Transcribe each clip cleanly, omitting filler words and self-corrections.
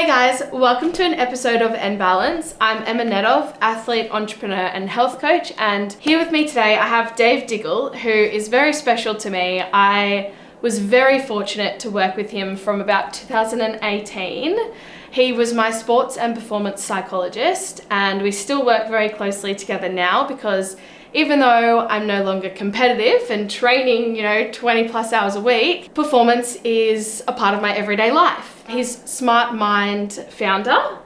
Hey guys, welcome to an episode of ENbalance. I'm Emma Nedov, athlete, entrepreneur and health coach, and here with me today I have Dave Diggle, who is very special to me. I was very fortunate to work with him from about 2018. He was my sports and performance psychologist, and we still work very closely together now because even though I'm no longer competitive and training, 20 plus hours a week, performance is a part of my everyday life. He's Smart Mind founder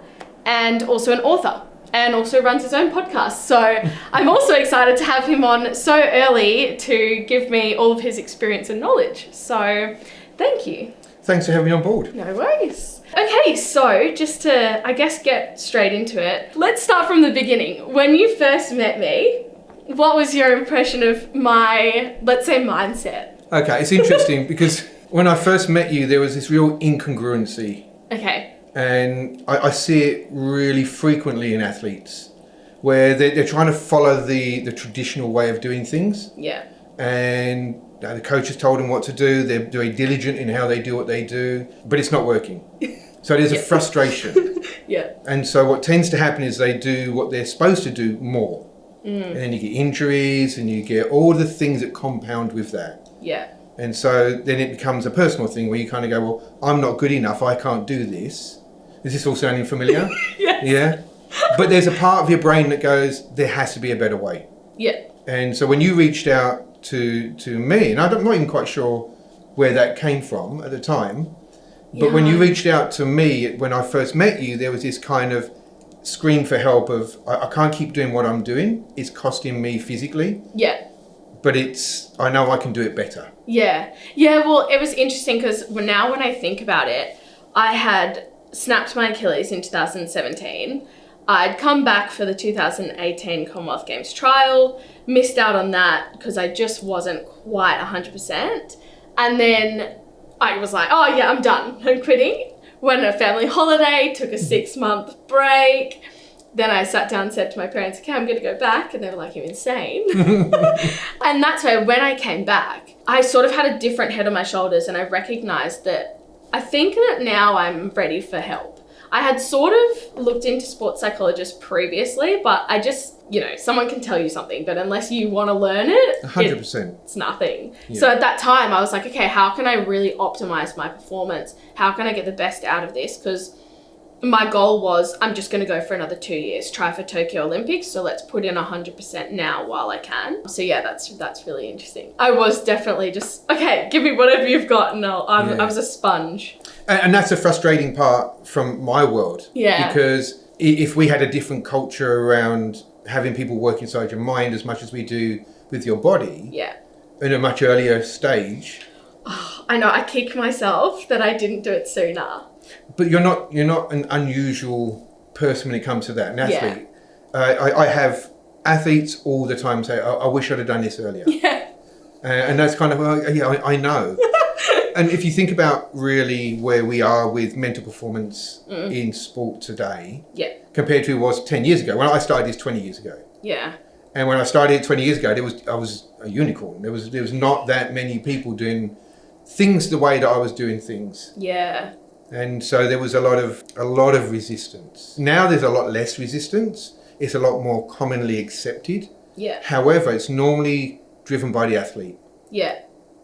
and also an author, and also runs his own podcast. So I'm also excited to have him on so early to give me all of his experience and knowledge. So thank you. Thanks for having me on board. No worries. Okay, so just to, get straight into it, let's start from the beginning. When you first met me, what was your impression of my, let's say, mindset? Okay, it's interesting because when I first met you, there was this real incongruency. Okay. And I see it really frequently in athletes where they're trying to follow the traditional way of doing things. Yeah. And the coach has told them what to do. They're very diligent in how they do what they do, but it's not working. So there's a frustration. Yeah. And so what tends to happen is they do what they're supposed to do more. And then you get injuries and you get all the things that compound with that. Yeah. And so then it becomes a personal thing where you kind of go, well, I'm not good enough. I can't do this. Is this all sounding familiar? Yes. Yeah. But there's a part of your brain that goes, there has to be a better way. Yeah. And so when you reached out to me, and I'm not even quite sure where that came from at the time, but when you reached out to me, when I first met you, there was this kind of scream for help of, I can't keep doing what I'm doing. It's costing me physically. Yeah. But I know I can do it better. Yeah. Yeah, well, it was interesting because now when I think about it, I had snapped my Achilles in 2017. I'd come back for the 2018 Commonwealth Games trial, missed out on that because I just wasn't quite 100%. And then I was like, oh yeah, I'm done. I'm quitting. Went on a family holiday, took a 6-month break. Then I sat down and said to my parents, okay, I'm going to go back. And they were like, you're insane. And that's why when I came back, I sort of had a different head on my shoulders, and I recognized that I think that now I'm ready for help. I had sort of looked into sports psychologists previously, but I just, someone can tell you something, but unless you want to learn it, 100%. It's nothing. Yeah. So at that time, I was like, okay, how can I really optimize my performance? How can I get the best out of this? Because my goal was, I'm just going to go for another 2 years, try for Tokyo Olympics. So let's put in 100% now while I can. So yeah, that's really interesting. I was definitely just, okay, give me whatever you've got. And I was a sponge. And that's a frustrating part from my world. Yeah. Because if we had a different culture around having people work inside your mind as much as we do with your body. Yeah. In a much earlier stage. Oh, I know, I kick myself that I didn't do it sooner. But you're not an unusual person when it comes to that, an athlete. Yeah. I have athletes all the time say, I wish I'd have done this earlier. Yeah. And that's kind of, I know. And if you think about really where we are with mental performance in sport today, compared to it was 10 years ago. When I started this 20 years ago. Yeah. And when I started 20 years ago, I was a unicorn. There was not that many people doing things the way that I was doing things. Yeah. And so there was a lot of resistance. Now there's a lot less resistance. It's a lot more commonly accepted. Yeah. However, it's normally driven by the athlete. Yeah.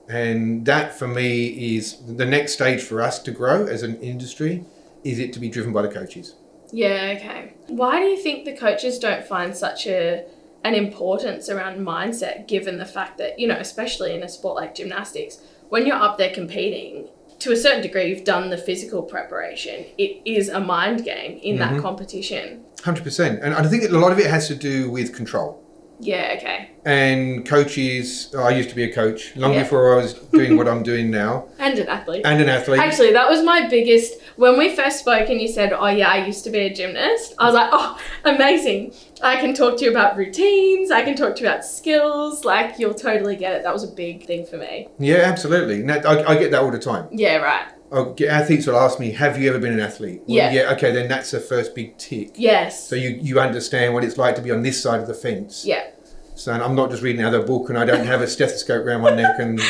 And that for me is the next stage for us to grow as an industry, is it to be driven by the coaches. Yeah, okay. Why do you think the coaches don't find such an importance around mindset, given the fact that, especially in a sport like gymnastics, when you're up there competing, to a certain degree, you've done the physical preparation. It is a mind game in that competition. 100%. And I think a lot of it has to do with control. Yeah, okay. And coaches, I used to be a coach long before I was doing what I'm doing now. And an athlete. Actually, that was my biggest, when we first spoke and you said, oh yeah, I used to be a gymnast, I was like, oh, amazing. I can talk to you about routines. I can talk to you about skills. Like, you'll totally get it. That was a big thing for me. Yeah, absolutely. Now, I get that all the time. Yeah, right. Athletes will ask me, have you ever been an athlete? Well, yeah, okay, then that's the first big tick. Yes. So you understand what it's like to be on this side of the fence. Yeah. So I'm not just reading out of a book and I don't have a stethoscope around my neck and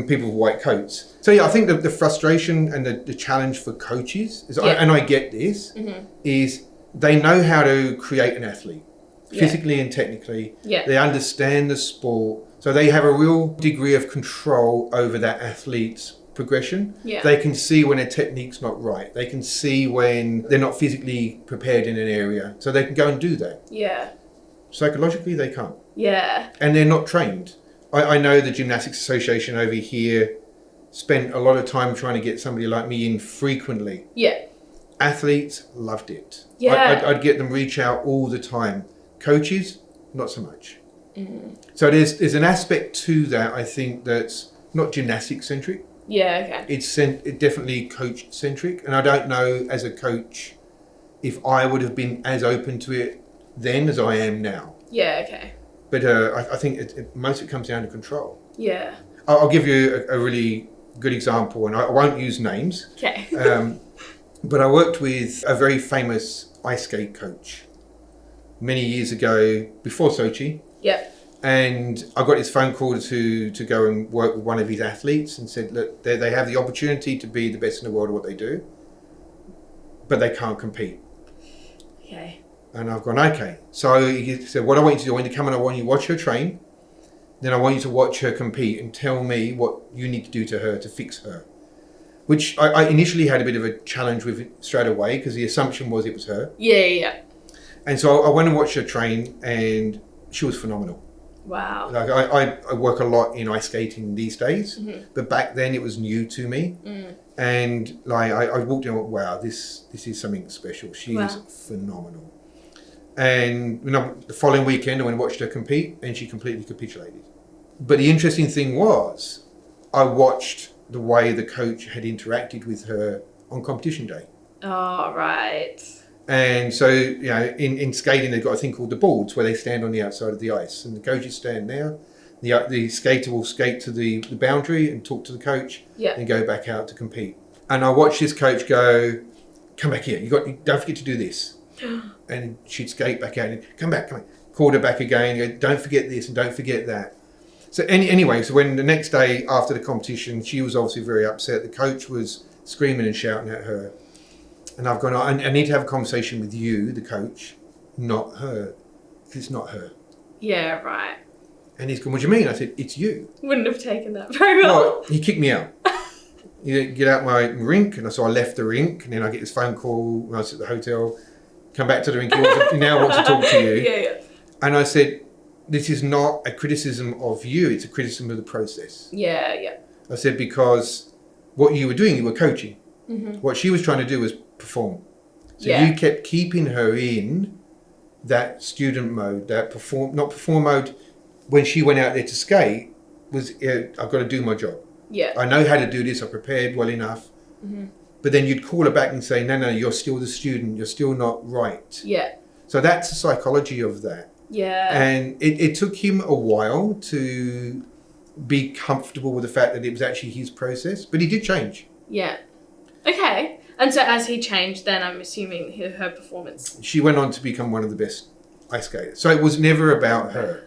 people with white coats. So yeah, I think the frustration and the challenge for coaches is, and I get this, is they know how to create an athlete physically and technically. Yeah. They understand the sport, so they have a real degree of control over that athlete's progression. Yeah. They can see when a technique's not right. They can see when they're not physically prepared in an area, so they can go and do that. Yeah. Psychologically, they can't. Yeah. And they're not trained. I know the Gymnastics Association over here spent a lot of time trying to get somebody like me in frequently. Yeah. Athletes loved it. Yeah. I'd get them reach out all the time. Coaches, not so much. So there's an aspect to that, I think, that's not gymnastics centric. Yeah, okay. It's definitely coach centric. And I don't know as a coach if I would have been as open to it then as I am now. Yeah, okay. But I think most of it comes down to control. Yeah. I'll give you a really good example, and I won't use names. Okay. But I worked with a very famous ice skate coach many years ago, before Sochi. Yep. And I got this phone call to go and work with one of his athletes, and said, look, they have the opportunity to be the best in the world at what they do, but they can't compete. Okay. And I've gone, okay. So he said, what I want you to do, I want you to come and I want you to watch her train. Then I want you to watch her compete and tell me what you need to do to her to fix her. Which I initially had a bit of a challenge with straight away, because the assumption was it was her. Yeah. And so I went and watched her train, and she was phenomenal. Wow. Like I work a lot in ice skating these days, but back then it was new to me. And like I walked in and went, wow, this is something special. She is phenomenal. And the following weekend I went and watched her compete, and she completely capitulated. But the interesting thing was, I watched the way the coach had interacted with her on competition day. Oh, right. And so, in skating, they've got a thing called the boards, where they stand on the outside of the ice, and the coaches stand there. The skater will skate to the boundary and talk to the coach, and go back out to compete. And I watched this coach go, come back here, don't forget to do this. And she'd skate back out and come back. Called her back again, go, don't forget this and don't forget that. So anyway, so when the next day after the competition, she was obviously very upset. The coach was screaming and shouting at her. And I've gone, I need to have a conversation with you, the coach, not her. It's not her. Yeah, right. And he's gone, what do you mean? I said, it's you. Wouldn't have taken that very well. No, he kicked me out. You get out my rink, and so I left the rink, and then I get this phone call when I was at the hotel, come back to the rink, he now wants to talk to you. Yeah. And I said, this is not a criticism of you, it's a criticism of the process. Yeah. I said, because what you were doing, you were coaching. What she was trying to do was perform. So you kept keeping her in that student mode, that not perform mode. When she went out there to skate, was I've got to do my job. Yeah. I know how to do this, I prepared well enough. But then you'd call her back and say, no, you're still the student, you're still not right. Yeah. So that's the psychology of that. Yeah. And it took him a while to be comfortable with the fact that it was actually his process, but he did change. Yeah. Okay. And so as he changed, then I'm assuming her performance. She went on to become one of the best ice skaters. So it was never about her.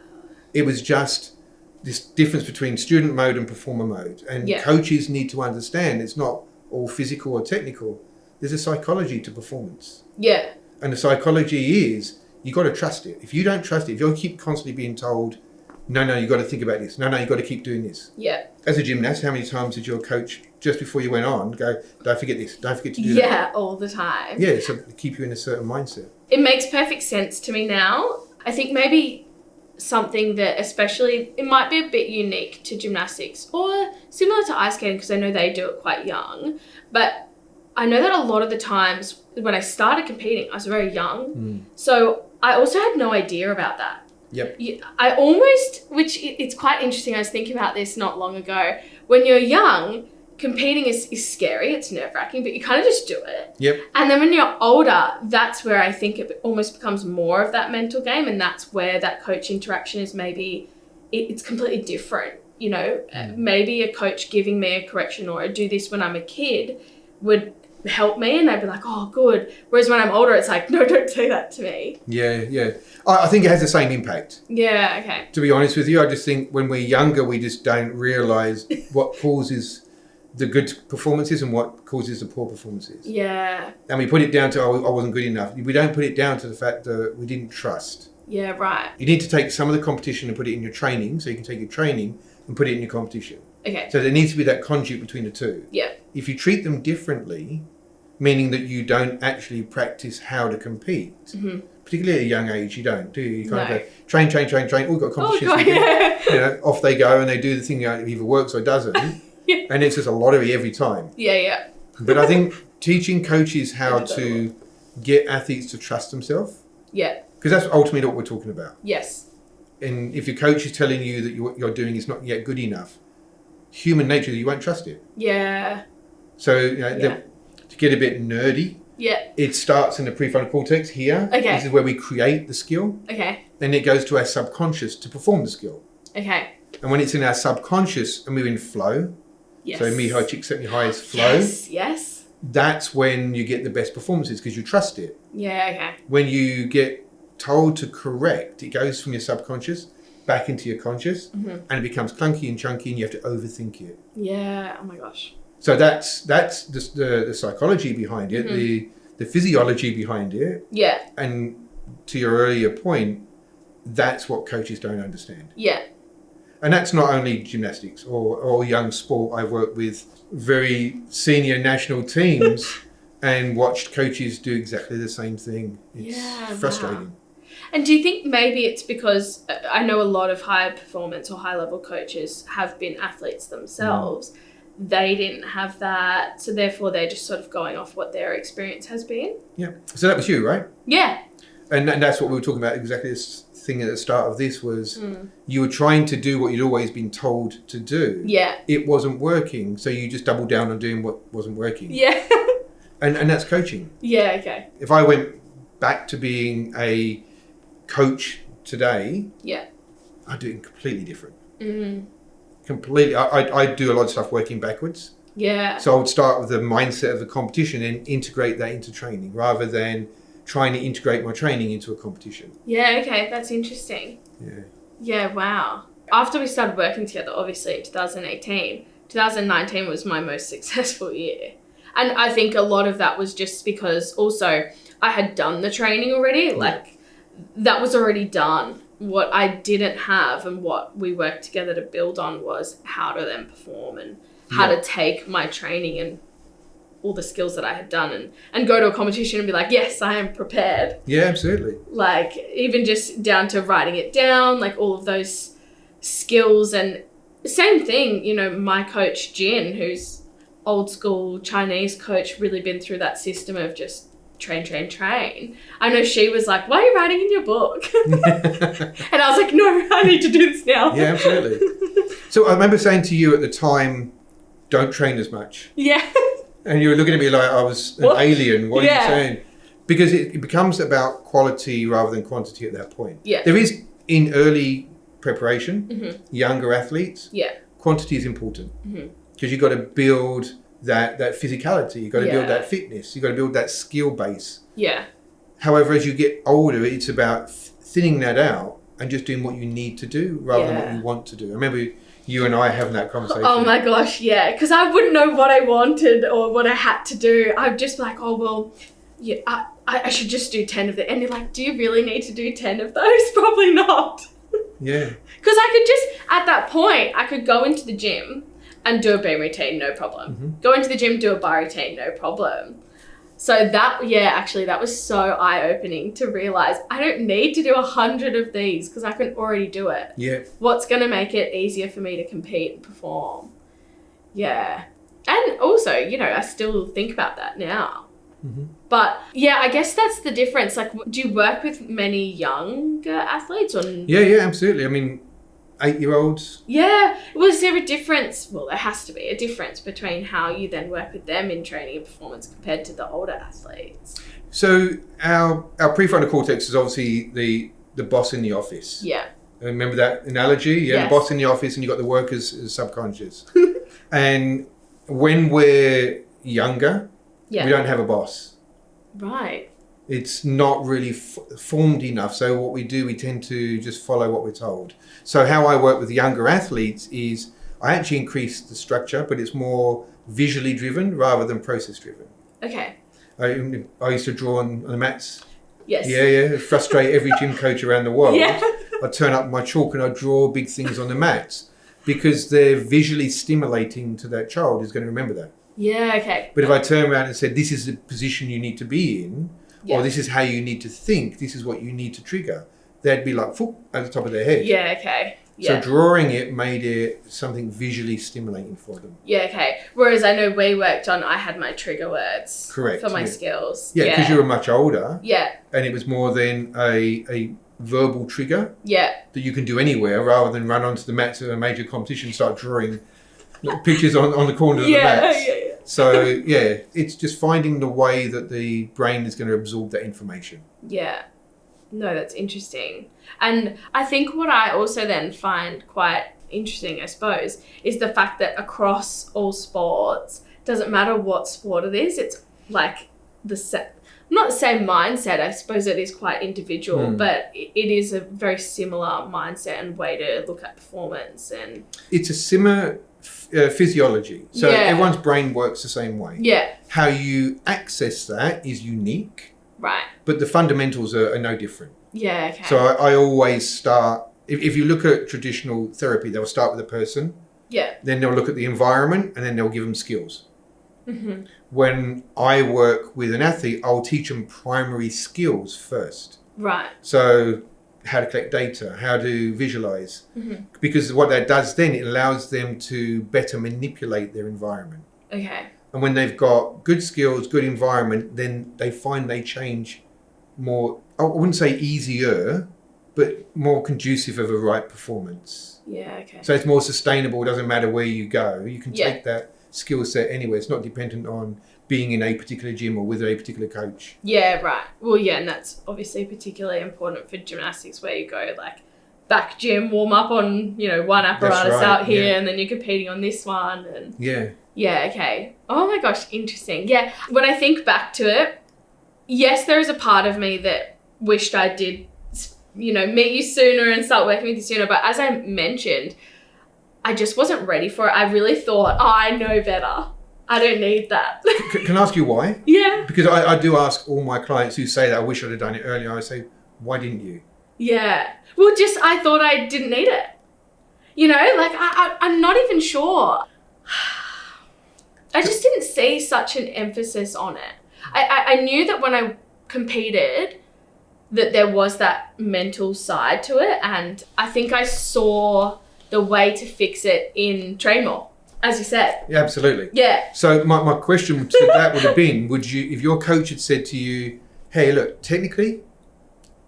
It was just this difference between student mode and performer mode. And coaches need to understand it's not all physical or technical. There's a psychology to performance. Yeah. And the psychology is, you got to trust it. If you don't trust it, if you keep constantly being told, no, you got to think about this. No, you got to keep doing this. Yeah. As a gymnast, how many times did your coach, just before you went on, go, don't forget this, don't forget to do that? Yeah, all the time. Yeah, so keep you in a certain mindset. It makes perfect sense to me now. I think maybe something that especially, it might be a bit unique to gymnastics or similar to ice skating, because I know they do it quite young. But I know that a lot of the times when I started competing, I was very young. So I also had no idea about that. Yep. I almost, which it's quite interesting, I was thinking about this not long ago. When you're young, competing is scary, it's nerve-wracking, but you kind of just do it. Yep. And then when you're older, that's where I think it almost becomes more of that mental game, and that's where that coach interaction is maybe, it's completely different. You know, maybe a coach giving me a correction or a do this when I'm a kid would help me, and they'd be like, oh, good. Whereas when I'm older, it's like, no, don't do that to me. Yeah. I think it has the same impact. Yeah, okay. To be honest with you, I just think when we're younger, we just don't realise what causes the good performances and what causes the poor performances. Yeah. And we put it down to, I wasn't good enough. We don't put it down to the fact that we didn't trust. Yeah, right. You need to take some of the competition and put it in your training, so you can take your training and put it in your competition. Okay. So there needs to be that conduit between the two. Yeah. If you treat them differently, meaning that you don't actually practice how to compete, particularly at a young age, you don't, do you? You kind of go, train. Oh, we've got competitions. Off they go and they do the thing that either works or doesn't. Yeah. And it's just a lottery every time. Yeah. But I think teaching coaches how to get athletes to trust themselves. Yeah. Because that's ultimately what we're talking about. Yes. And if your coach is telling you that what you're doing is not yet good enough, human nature, you won't trust it. Yeah. So, to get a bit nerdy, it starts in the prefrontal cortex here. Okay. This is where we create the skill. Okay. Then it goes to our subconscious to perform the skill. Okay. And when it's in our subconscious and we're in flow, so Mihai Csikszentmihalyi is flow. Yes. That's when you get the best performances because you trust it. Yeah, okay. When you get told to correct, it goes from your subconscious back into your conscious and it becomes clunky and chunky and you have to overthink it. Yeah, oh my gosh. So that's the psychology behind it, the physiology behind it. Yeah. And to your earlier point, that's what coaches don't understand. Yeah. And that's not only gymnastics or young sport. I work with very senior national teams and watched coaches do exactly the same thing. It's frustrating. Wow. And do you think maybe it's because I know a lot of high performance or high level coaches have been athletes themselves. They didn't have that, so therefore they're just sort of going off what their experience has been. Yeah. So that was you, right? Yeah. And that's what we were talking about, exactly this thing at the start of this was you were trying to do what you'd always been told to do. Yeah. It wasn't working, so you just doubled down on doing what wasn't working. Yeah. And that's coaching. Yeah, okay. If I went back to being a coach today, I'd do it completely different. Completely. I do a lot of stuff working backwards. Yeah. So I would start with the mindset of the competition and integrate that into training rather than trying to integrate my training into a competition. Yeah, okay. That's interesting. Yeah. Yeah, wow. After we started working together, obviously in 2018, 2019 was my most successful year. And I think a lot of that was just because also I had done the training already. Like that was already done. What I didn't have and what we worked together to build on was how to then perform and how to take my training and all the skills that I had done and go to a competition and be like, yes, I am prepared. Yeah, absolutely. Like even just down to writing it down, like all of those skills. And same thing, you know, my coach Jin, who's old school Chinese coach, really been through that system of just train. I know she was like, why are you writing in your book? And I was like, no, I need to do this now. Yeah, absolutely. So I remember saying to you at the time, don't train as much. Yeah. And you were looking at me like I was an alien. What are you saying? Because it becomes about quality rather than quantity at that point. Yeah. There is, in early preparation, younger athletes, quantity is important. Because you've got to build that physicality, you've got to build that fitness, you've got to build that skill base. Yeah. However, as you get older, it's about thinning that out and just doing what you need to do rather than what you want to do. I remember you and I having that conversation. Oh my gosh, yeah. Because I wouldn't know what I wanted or what I had to do. I'd just be like, oh, well, yeah, I should just do 10 of them. And you're like, do you really need to do 10 of those? Probably not. Yeah. Because I could just, at that point, I could go into the gym and do a beam routine, no problem. Go into the gym, do a bar routine, no problem. So that, actually, that was so eye-opening to realise I don't need to do 100 of these because I can already do it. Yeah. What's going to make it easier for me to compete and perform? Yeah. And also, you know, I still think about that now. But yeah, I guess that's the difference. Like, do you work with many younger athletes? Or... Yeah, absolutely. I mean, 8-year-olds. Yeah. Was there a difference? Well, there has to be a difference between how you then work with them in training and performance compared to the older athletes. So our prefrontal cortex is obviously the boss in the office. Yeah. Remember that analogy? Yeah, Yes. The boss in the office and you've got the workers as subconscious. And when we're younger, Yeah. We don't have a boss. Right. It's not really formed enough. So what we do, we tend to just follow what we're told. So how I work with younger athletes is I actually increase the structure, but it's more visually driven rather than process driven. Okay. I used to draw on the mats. Yes. Yeah. Frustrate every gym coach around the world. Yeah. I'd turn up my chalk and I'd draw big things on the mats because they're visually stimulating to that child who's going to remember that. Yeah, okay. But if I turn around and said, this is the position you need to be in, or this is how you need to think, this is what you need to trigger, they'd be like, whoop, at the top of their head. Yeah, okay. Yeah. So drawing it made it something visually stimulating for them. Yeah, okay. Whereas I know we worked on, I had my trigger words. Correct. For my skills. Yeah, because you were much older. Yeah. And it was more than a verbal trigger. Yeah. That you can do anywhere rather than run onto the mats at a major competition and start drawing pictures on the corner of the mats. Yeah. So, yeah, it's just finding the way that the brain is going to absorb that information. Yeah. No, that's interesting. And I think what I also then find quite interesting, I suppose, is the fact that across all sports, doesn't matter what sport it is, it's like not the same mindset. I suppose it is quite individual, but it is a very similar mindset and way to look at performance. And it's a similar physiology. So everyone's brain works the same way. Yeah. How you access that is unique. Right. But the fundamentals are no different. Yeah, okay. So I always start, if you look at traditional therapy, they'll start with a person. Yeah. Then they'll look at the environment and then they'll give them skills. Mm-hmm. When I work with an athlete, I'll teach them primary skills first. Right. So how to collect data, how to visualize. Mm-hmm. Because what that does then, it allows them to better manipulate their environment. Okay. And when they've got good skills, good environment, then they find they change more, I wouldn't say easier, but more conducive of a right performance. Yeah, okay. So it's more sustainable. It doesn't matter where you go. You can take that skill set anywhere. It's not dependent on being in a particular gym or with a particular coach. Yeah, right. Well, yeah, and that's obviously particularly important for gymnastics where you go like back gym, warm up on, one apparatus out here and then you're competing on this one. And yeah, okay. Oh my gosh, interesting. Yeah, when I think back to it, yes, there is a part of me that wished I did, meet you sooner and start working with you sooner. But as I mentioned, I just wasn't ready for it. I really thought, I know better. I don't need that. Can I ask you why? Yeah. Because I do ask all my clients who say that I wish I'd have done it earlier. I say, why didn't you? Yeah. Well, just I thought I didn't need it. I'm not even sure. I just didn't see such an emphasis on it. I knew that when I competed that there was that mental side to it, and I think I saw the way to fix it in Train More, as you said. Yeah, absolutely. Yeah. So my question to that would have been, if your coach had said to you, hey, look, technically,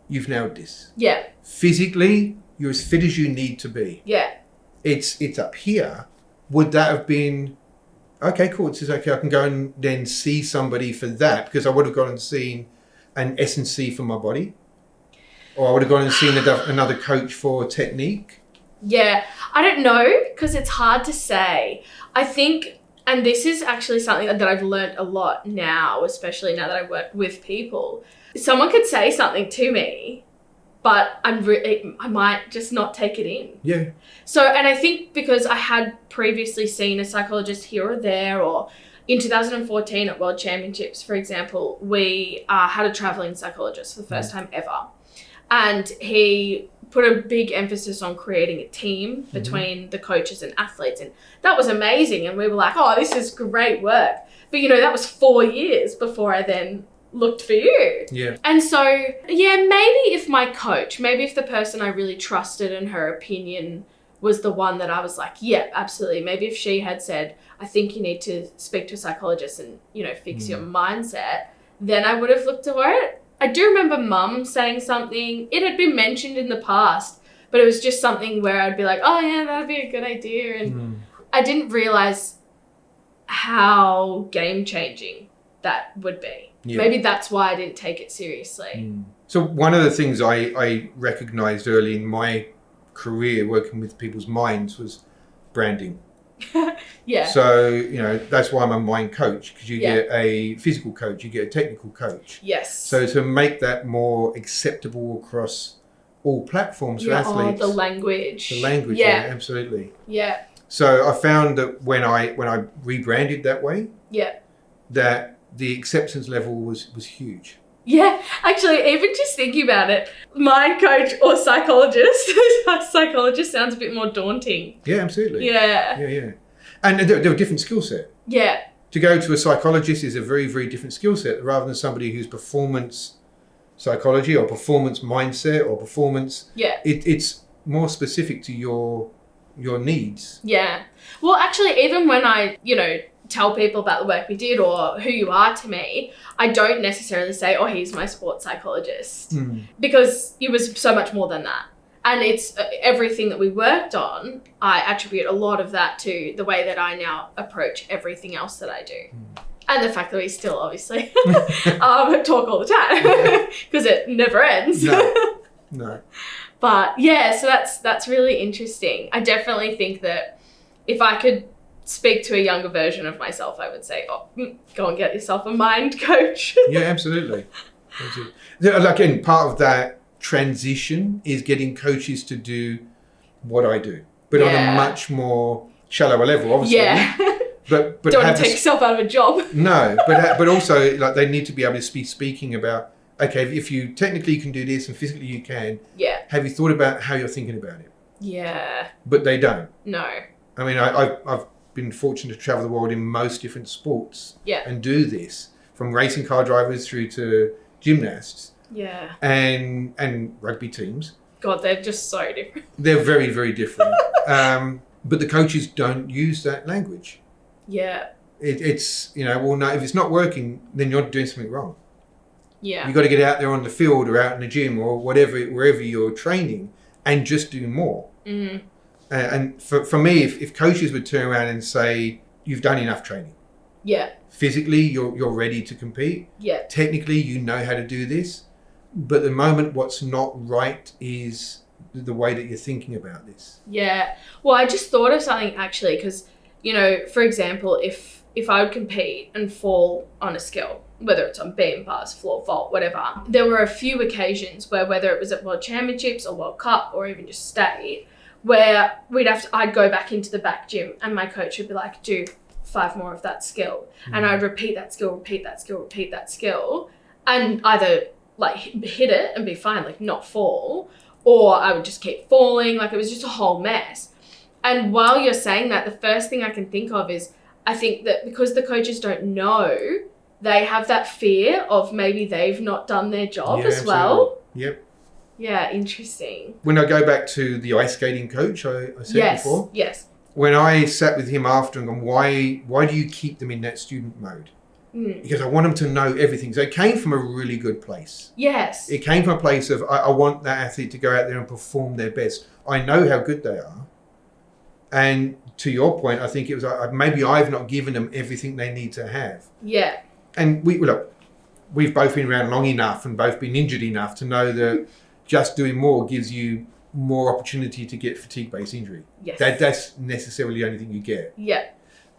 you've nailed this. Yeah. Physically, you're as fit as you need to be. Yeah. It's up here. Would that have been, okay, cool, it's okay, I can go and then see somebody for that, because I would have gone and seen an S&C for my body, or I would have gone and seen another coach for technique. Yeah, I don't know, because it's hard to say. I think, and this is actually something that I've learned a lot now, especially now that I work with people. Someone could say something to me, but I might just not take it in. Yeah. So, and I think because I had previously seen a psychologist here or there, or in 2014 at World Championships, for example, we had a traveling psychologist for the first time ever. And he put a big emphasis on creating a team between the coaches and athletes. And that was amazing. And we were like, oh, this is great work. But, that was 4 years before I then looked for you. Yeah. And so, yeah, maybe if the person I really trusted and her opinion was the one that I was like, yeah, absolutely. Maybe if she had said, I think you need to speak to a psychologist and, fix your mindset, then I would have looked to it. I do remember Mum saying something. It had been mentioned in the past, but it was just something where I'd be like, oh yeah, that'd be a good idea. And I didn't realize how game-changing that would be. Yeah. Maybe that's why I didn't take it seriously. So one of the things I recognized early in my career working with people's minds was branding. Yeah. So, that's why I'm a mind coach, because you Yeah. get a physical coach, you get a technical coach. Yes. So to make that more acceptable across all platforms for athletes. The language. Yeah, absolutely. Yeah. So I found that when I rebranded that way, that the acceptance level was huge. Yeah, actually, even just thinking about it, mind coach or psychologist. Psychologist sounds a bit more daunting. Yeah, absolutely. Yeah. And they're a different skill set. Yeah. To go to a psychologist is a very, very different skill set, rather than somebody who's performance psychology or performance mindset or performance. Yeah. It's more specific to your needs. Yeah. Well, actually, even when I, tell people about the work we did or who you are to me, I don't necessarily say, oh, he's my sports psychologist, because it was so much more than that. And it's everything that we worked on. I attribute a lot of that to the way that I now approach everything else that I do. And the fact that we still obviously talk all the time, because it never ends. No. But yeah, so that's really interesting. I definitely think that if I could speak to a younger version of myself, I would say, go and get yourself a mind coach. Yeah, absolutely. Again, part of that transition is getting coaches to do what I do, but on a much more shallower level, obviously. Yeah. But don't want to take yourself out of a job. No, but also they need to be able to be speaking about, okay, if you technically can do this and physically you can, have you thought about how you're thinking about it? Yeah. But they don't. No. I mean, I've been fortunate to travel the world in most different sports and do this, from racing car drivers through to gymnasts and rugby teams. God, they're just so different. They're very, very different. But the coaches don't use that language. Yeah. It's, well, no, if it's not working, then you're doing something wrong. Yeah. You've got to get out there on the field or out in the gym or wherever you're training, and just do more. Mm. And for me, if coaches would turn around and say, you've done enough training. Yeah. Physically, you're ready to compete. Yeah. Technically, you know how to do this. But the moment what's not right is the way that you're thinking about this. Yeah. Well, I just thought of something actually, because, for example, if I would compete and fall on a skill, whether it's on beam, bars, floor, vault, whatever, there were a few occasions where, whether it was at World Championships or World Cup or even just state, where I'd go back into the back gym and my coach would be like, do 5 more of that skill. And I'd repeat that skill, and either hit it and be fine, not fall, or I would just keep falling. It was just a whole mess. And while you're saying that, the first thing I can think of is, I think that because the coaches don't know, they have that fear of maybe they've not done their job as well. Yep. Yeah, interesting. When I go back to the ice skating coach I said before. Yes. When I sat with him after and gone, why do you keep them in that student mode? Because I want them to know everything. So it came from a really good place. Yes. It came from a place of, I want that athlete to go out there and perform their best. I know how good they are. And to your point, I think it was maybe I've not given them everything they need to have. Yeah. And we've both been around long enough and both been injured enough to know that just doing more gives you more opportunity to get fatigue-based injury. Yes. That's necessarily the only thing you get. Yeah.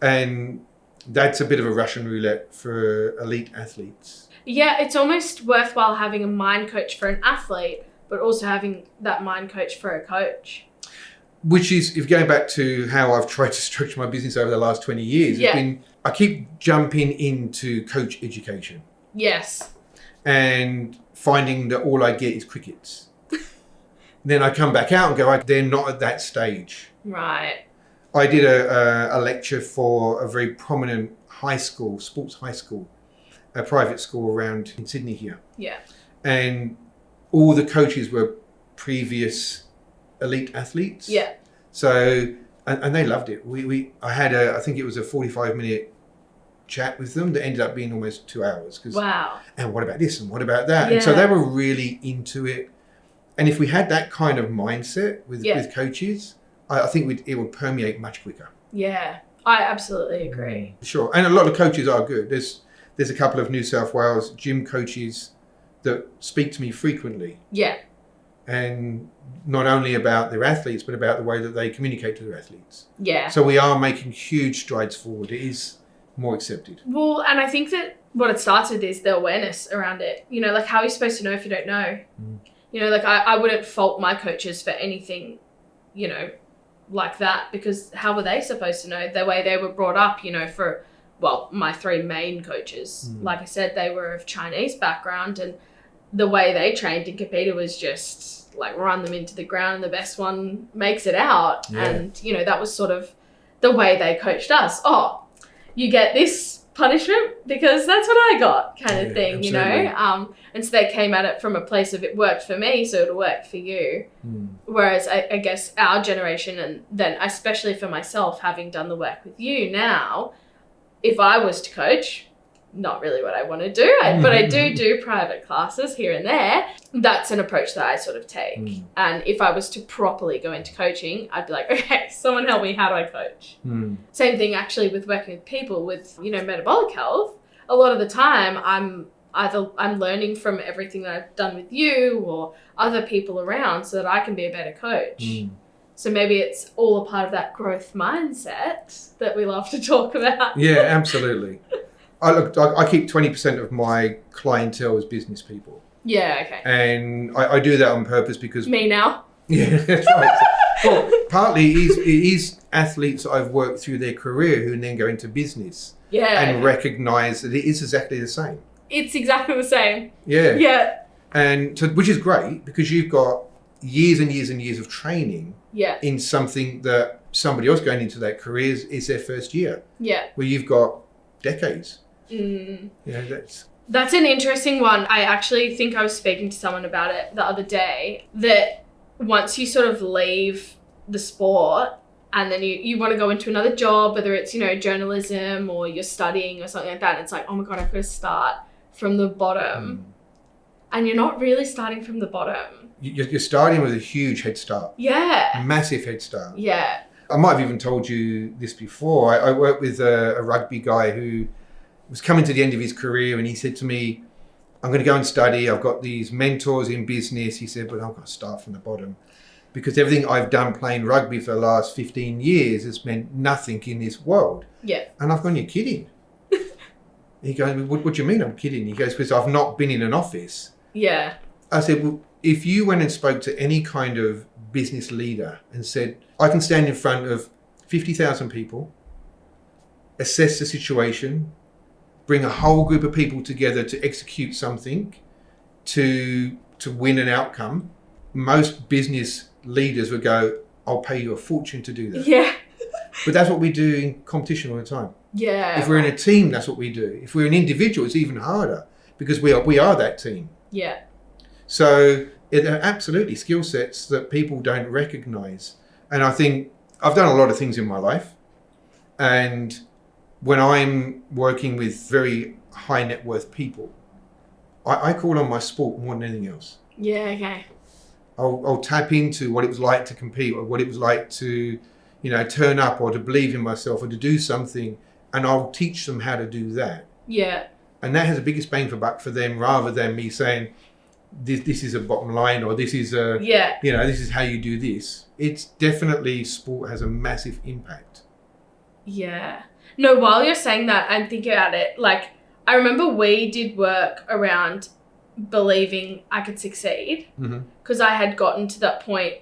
And that's a bit of a Russian roulette for elite athletes. Yeah, it's almost worthwhile having a mind coach for an athlete, but also having that mind coach for a coach. Which is, if going back to how I've tried to structure my business over the last 20 years, I keep jumping into coach education. Yes. And finding that all I get is crickets. Then I come back out and go, they're not at that stage. Right. I did a lecture for a very prominent high school, sports high school, a private school around in Sydney here. Yeah. And all the coaches were previous elite athletes. Yeah. So, and they loved it. I had I think it was a 45-minute chat with them that ended up being almost 2 hours. Wow. And what about this and what about that? Yeah. And so they were really into it. And if we had that kind of mindset with coaches, I think it would permeate much quicker. Yeah, I absolutely agree. Sure. And a lot of coaches are good. There's a couple of New South Wales gym coaches that speak to me frequently. Yeah. and not only about their athletes, but about the way that they communicate to their athletes. Yeah. So we are making huge strides forward. It is more accepted. Well, and I think that what it starts with is the awareness around it. You know, like, how are you supposed to know if you don't know? You know, like, I wouldn't fault my coaches for anything, you know, like that, because how were they supposed to know? The way they were brought up, you know, my 3 main coaches, like I said, they were of Chinese background, and the way they trained and competed was just like run them into the ground and the best one makes it out. Yeah. And, you know, that was sort of the way they coached us. Oh, you get this punishment because that's what I got, kind of thing, absolutely. You know? And so they came at it from a place of, it worked for me, so it'll work for you. Whereas I guess our generation, and then especially for myself, having done the work with you now, if I was to coach, not really what I want to do, but I do private classes here and there. That's an approach that I sort of take. And if I was to properly go into coaching, I'd be like, okay, someone help me, how do I coach? Same thing actually with working with people with, you know, metabolic health. A lot of the time I'm learning from everything that I've done with you or other people around so that I can be a better coach. So maybe it's all a part of that growth mindset that we love to talk about. Yeah, absolutely. I keep 20% of my clientele as business people. Yeah, okay. And I do that on purpose because... Me now? Yeah, that's right. Well, partly it is athletes that I've worked through their career who then go into business. Yeah. And recognise that it is exactly the same. It's exactly the same. Yeah. Yeah. And so, which is great because you've got years and years and years of training in something that somebody else going into that career is their first year. Yeah. Where you've got decades. Yeah, that's an interesting one. I actually think I was speaking to someone about it the other day, that once you sort of leave the sport and then you want to go into another job, whether it's, you know, journalism or you're studying or something like that, it's like, oh my God, I've got to start from the bottom. And you're not really starting from the bottom. You're starting with a huge head start. Yeah. Massive head start. Yeah. I might have even told you this before. I worked with a rugby guy who was coming to the end of his career, and he said to me, I'm going to go and study. I've got these mentors in business. He said, but I've got to start from the bottom because everything I've done playing rugby for the last 15 years has meant nothing in this world. Yeah. And I've gone, you're kidding. He goes, what do you mean I'm kidding? He goes, because I've not been in an office. Yeah. I said, well, if you went and spoke to any kind of business leader and said, I can stand in front of 50,000 people, assess the situation, bring a whole group of people together to execute something, to win an outcome, most business leaders would go, I'll pay you a fortune to do that. Yeah. But that's what we do in competition all the time. Yeah. If we're in a team, that's what we do. If we're an individual, it's even harder because we are that team. Yeah. So there are absolutely skill sets that people don't recognize. And I think I've done a lot of things in my life. And when I'm working with very high net worth people, I call on my sport more than anything else. Yeah, okay. I'll tap into what it was like to compete or what it was like to, you know, turn up or to believe in myself or to do something, and I'll teach them how to do that. Yeah. And that has the biggest bang for buck for them rather than me saying, this is a bottom line or this is a, you know, this is how you do this. It's definitely, sport has a massive impact. Yeah. No, while you're saying that, I'm thinking about it. Like, I remember we did work around believing I could succeed because I had gotten to that point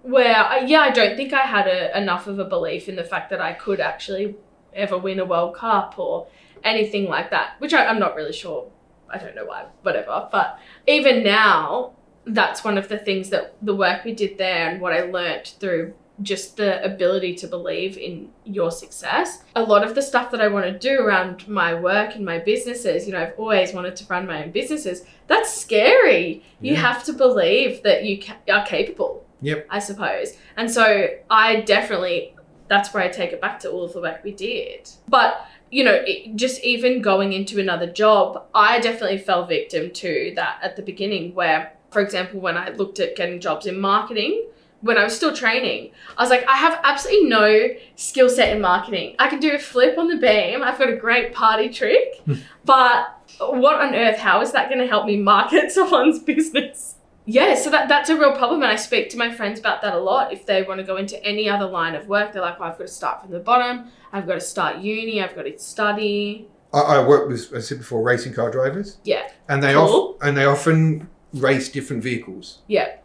where, I don't think I had enough of a belief in the fact that I could actually ever win a World Cup or anything like that, which I'm not really sure. I don't know why, whatever. But even now, that's one of the things that the work we did there and what I learnt through just the ability to believe in your success. A lot of the stuff that I want to do around my work and my businesses, you know, I've always wanted to run my own businesses. That's scary. Yeah. You have to believe that you are capable, I suppose. And so I definitely, that's where I take it back to all of the work we did. But, you know, just even going into another job, I definitely fell victim to that at the beginning where, for example, when I looked at getting jobs in marketing, when I was still training, I was like, I have absolutely no skill set in marketing. I can do a flip on the beam. I've got a great party trick, but what on earth, how is that going to help me market someone's business? Yeah, so that's a real problem, and I speak to my friends about that a lot. If they want to go into any other line of work, they're like, well, I've got to start from the bottom, I've got to start uni, I've got to study. I work with, as I said before, racing car drivers. Yeah. And they often race different vehicles. Yeah.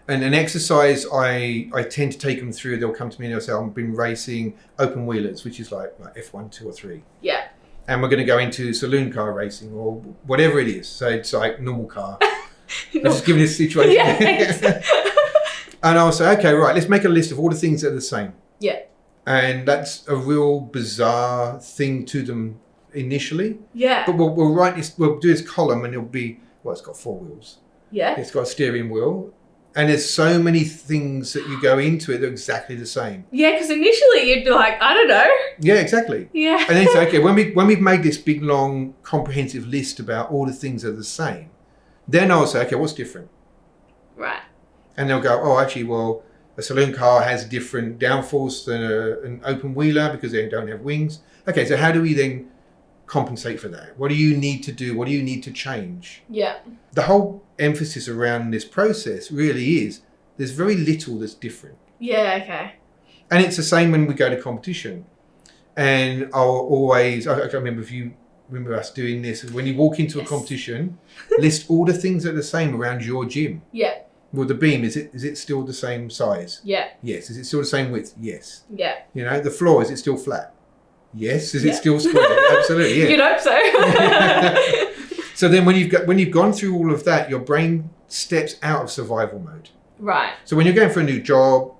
And an exercise I tend to take them through, they'll come to me and they'll say, I've been racing open wheelers, which is like F1, 2 or 3. Yeah. And we're going to go into saloon car racing or whatever it is. So it's like normal car. I'm just giving this situation. Yeah. And I'll say, okay, right, let's make a list of all the things that are the same. Yeah. And that's a real bizarre thing to them initially. Yeah. But we'll do this column and it'll be, well, it's got 4 wheels. Yeah. It's got a steering wheel. And there's so many things that you go into it that are exactly the same. Yeah, because initially you'd be like, I don't know. Yeah, exactly. Yeah. And then it's okay, when we've made this big, long, comprehensive list about all the things that are the same, then I'll say, okay, what's different? Right. And they'll go, oh, actually, well, a saloon car has different downforce than an open wheeler because they don't have wings. Okay, so how do we then compensate for that? What do you need to do? What do you need to change? Yeah. The whole emphasis around this process really is there's very little that's different. Yeah, okay. And it's the same when we go to competition. And I'll always, I can't remember if you remember us doing this, when you walk into a competition, list all the things that are the same around your gym. Yeah. Well, the beam, is it still the same size? Yeah. Yes. Is it still the same width? Yes. Yeah. You know, the floor, is it still flat? Yes. Is it still square? Absolutely, yeah. You'd hope so. So then when you've gone through all of that, your brain steps out of survival mode. Right. So when you're going for a new job,